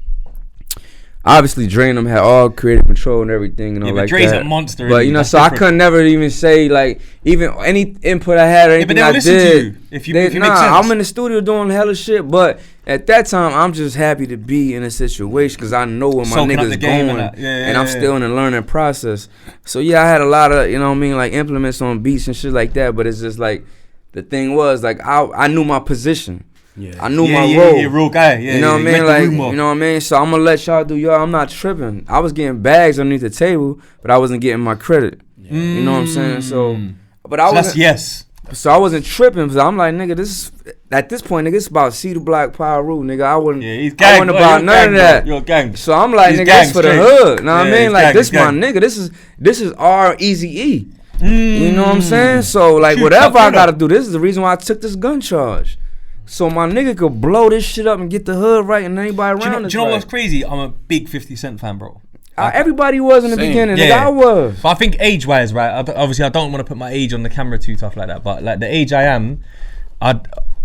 obviously Dre and them had all creative control and everything, you know, like Dre's that. a monster. But you know, so different. I could never even say like even any input I had or anything I did. If you make sense. I'm in the studio doing hella shit, but at that time I'm just happy to be in a situation because I know where my niggas going, and I'm still in the learning process. So yeah, I had a lot of, you know what I mean, like implements on beats and shit like that. But it's just like the thing was like I knew my position. Yeah. I knew my role. Yeah, real guy. Yeah, you know what I mean? Like, you know what I mean? So I'm gonna let y'all do y'all. I'm not tripping. I was getting bags underneath the table, but I wasn't getting my credit. Yeah. You know what I'm saying? So, but I was So I wasn't tripping because I'm like, nigga, at this point, nigga, it's about Ceder, Black, Piru, nigga. I wasn't about none of that. You're a gang. So I'm like, nigga, it's for the hood. Know what I mean? Like, this my nigga. This is our Eazy-E. You know what I'm saying? So like, whatever I gotta do, this is the reason why I took this gun charge. So my nigga could blow this shit up and get the hood right and anybody around us. Do you know what's crazy? I'm a big 50 Cent fan, bro. Everybody was in the beginning. Yeah. Nigga, I was. But I think age-wise, right? Obviously, I don't want to put my age on the camera too tough like that. But like the age I am,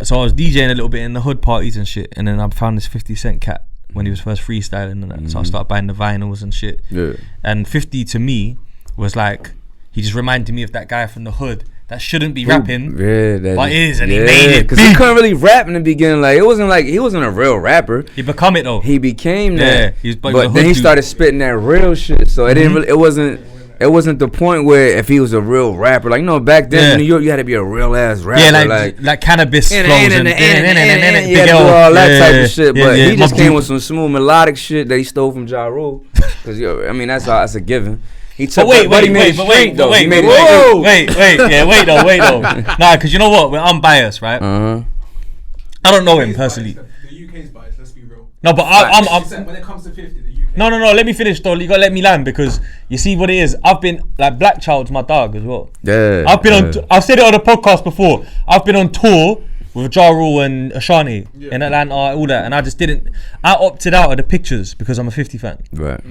so I was DJing a little bit in the hood parties and shit, and then I found this 50 Cent cat when he was first freestyling and that. So I started buying the vinyls and shit. Yeah. And 50 to me was like, he just reminded me of that guy from the hood that shouldn't be rapping, but is, and he made it. Because he couldn't really rap in the beginning. Like, he wasn't a real rapper. He become it though. He became that. But then he started spitting that real shit. So it didn't really, it wasn't the point where if he was a real rapper, like, you know, back then in New York, you had to be a real ass rapper. Yeah, like cannabis flows and you had to do all that type of shit. But he just came with some smooth melodic shit that he stole from Ja Rule. Because, I mean, that's a given. He took wait, though. Nah, because you know what? I'm biased, right? I don't know him personally. The UK's biased, let's be real. No, but I'm when it comes to 50, the UK. No, let me finish though. You gotta let me land, because you see what it is. I've been like, Black Child's my dog as well. Yeah. I've been on. I've said it on the podcast before. I've been on tour with Ja Rule and Ashani in Atlanta, all that, and I just didn't. I opted out of the pictures because I'm a 50 fan. Right.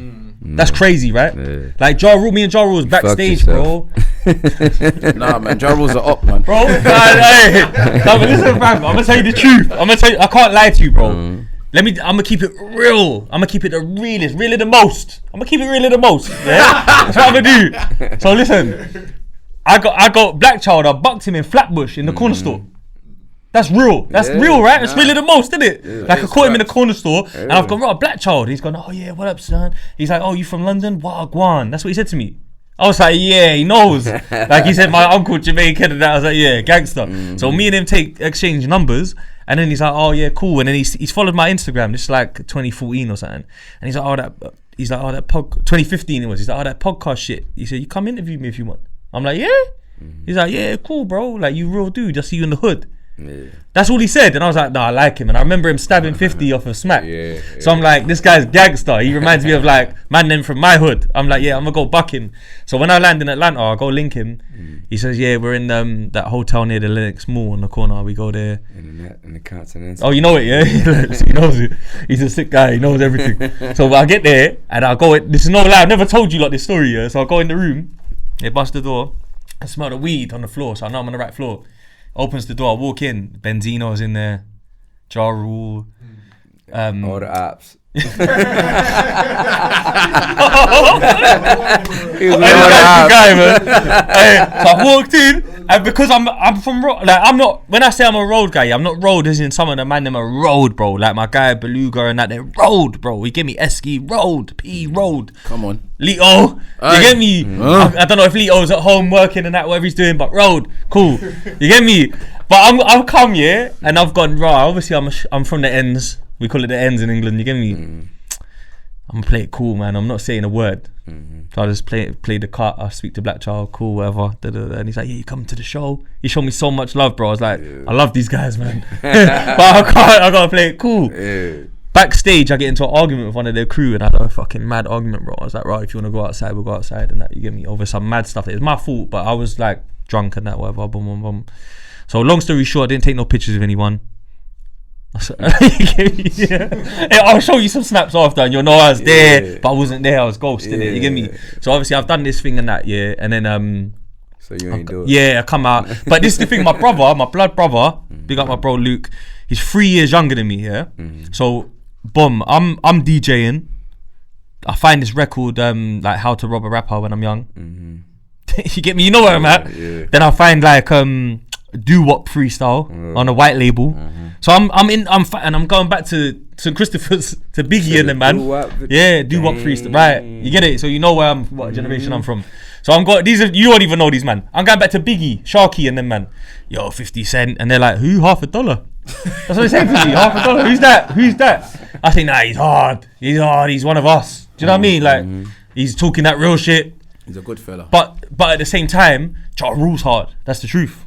That's crazy, right? Yeah. Like me and Ja Rule was backstage, bro. Nah, man, Ja Rule's a op, man. Bro, no, but listen, fam. I'm gonna tell you the truth. I can't lie to you, bro. I'm gonna keep it real. I'm gonna keep it the realest, really the most. I'm gonna keep it really the most. Yeah, that's what I'm gonna do. So listen, I got Black Child. I bucked him in Flatbush in the corner store. That's real. That's real, right? That's really the most, isn't it? Yeah, like, I caught him in the corner store, and I've gone, right, Black Child. He's gone, oh yeah, what up, son? He's like, oh, you from London? Wagwan. That's what he said to me. I was like, yeah, he knows. Like, he said, my uncle Jamaican and that. I was like, yeah, gangster. So me and him exchange numbers, and then he's like, oh yeah, cool. And then he's followed my Instagram. This is like 2014 or something. And he's like, that 2015 it was. He's like, that podcast shit. He said, you come interview me if you want. I'm like, yeah. He's like, yeah, cool, bro. Like, you real dude. I see you in the hood. Yeah. That's all he said, and I was like, nah, I like him. And I remember him stabbing 50 off of Smack. So I'm like, this guy's gangster. He reminds me of like man them from my hood. I'm like, yeah, I'm gonna go buck him. So when I land in Atlanta, I go link him. He says, yeah, we're in that hotel near the Lennox Mall on the corner. We go there. In the continent. Oh, you know it, yeah? He knows it. He's a sick guy. He knows everything. So I get there, and I go in. This is no lie. I've never told you like this story, yeah? So I go in the room. They bust the door. I smell the weed on the floor, so I know I'm on the right floor. Opens the door, I walk in, Benzino's in there, Ja Rule, all the ops. He's guy, man. So I walked in, and because I'm from road, like, I'm not. When I say I'm a road guy, I'm not road as in some of the man them are road, bro. Like my guy Beluga and that, they're road, bro. He give me Esky road, P road. Come on, Lito, you get me? I don't know if Lito's at home working and that, whatever he's doing, but road, cool. You get me? But I've come here and I've gone right. Obviously, I'm from the ends. We call it the ends in England. You get me? I'm gonna play it cool, man. I'm not saying a word. So I just play the cut. I speak to Black Child, cool, whatever. And he's like, yeah, you come to the show. He showed me so much love, bro. I was like, I love these guys, man. But I gotta play it cool. Backstage, I get into an argument with one of their crew, and I had a fucking mad argument, bro. I was like, right, if you wanna go outside, we'll go outside, and that. You get me? Over some mad stuff. It was my fault, but I was like drunk and that, whatever. Boom, boom, boom. So long story short, I didn't take no pictures of anyone. I'll show you some snaps after and you'll know I was there, but I wasn't there. I was ghosting it. You get me? So obviously I've done this thing and that, and then so you ain't do it. Yeah, I come out. But this is the thing, my brother, my blood brother, big up my bro Luke. He's 3 years younger than me. Yeah. So boom, I'm DJing. I find this record, like How to Rob a Rapper when I'm young. You get me? You know where I'm at. Then I find like doo-wop freestyle on a white label. So I'm going back to St. Christopher's, to Biggie and them, man. Doo-wop freestyle, right? You get it? So you know what generation I'm from. So I'm going, you won't even know these, man. I'm going back to Biggie, Sharky and them, man. Yo, 50 Cent, and they're like, who? $50? That's what they say to me. $50? Who's that? I think, nah, he's hard. He's one of us. Do you know what I mean? Like, he's talking that real shit. He's a good fella. But at the same time, Ja Rule's hard. That's the truth.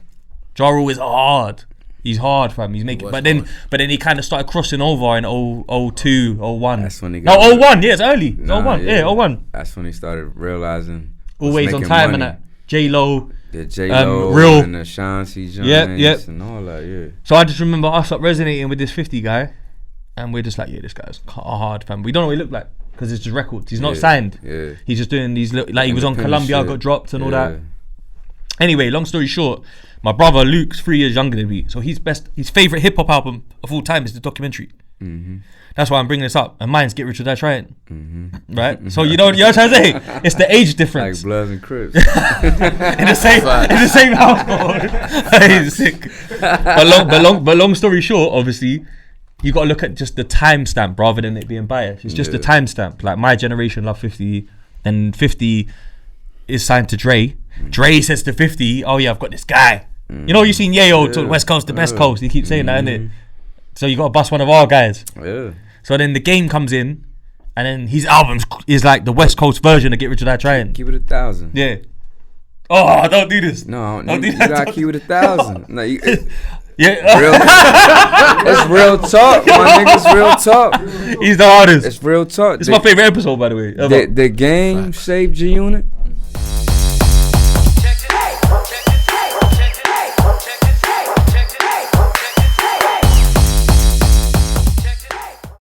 Ja Rule is hard. He's hard, fam. He's making, but then he kind of started crossing over in 02, 01. That's when he got 01. Yeah, it's early. 01. Yeah, 01. That's when he started realizing always on time money. And that. J-Lo. The J-Lo Real. and the Shansi joints and all that. Yeah. So I just remember us resonating with this 50 guy, and we're just like, yeah, this guy's hard, fam. We don't know what he looked like because it's just records. He's not signed. Yeah. He's just doing these little, like he was on Columbia, got dropped and all that. Anyway, long story short, my brother Luke's 3 years younger than me, so his favourite hip hop album of all time is The Documentary. That's why I'm bringing this up. And mine's Get Rich or Die Trying. Right? So you know what I'm trying to say? It's the age difference. Like Bloods and Crips. in the same household. It's sick. But long story short, obviously, you got to look at just the timestamp rather than it being biased. It's just the timestamp. Like my generation love 50, and 50 is signed to Dre. Dre says to 50, "Oh yeah, I've got this guy." You know, you seen Yayo talk West Coast to Best Coast. He keeps saying that, innit? So you got to bust one of our guys. Yeah. So then the Game comes in, and then his album is like the West Coast version of Get Rich or Die Trying. Keep it 1,000. Yeah. Oh, don't do this. No, Don't do you that. gotta keep it 1,000. No, Yeah. It's real talk, my niggas. Real talk. He's the hardest. It's real talk. This is my favorite episode, by the way. Ever. The Game saved G Unot.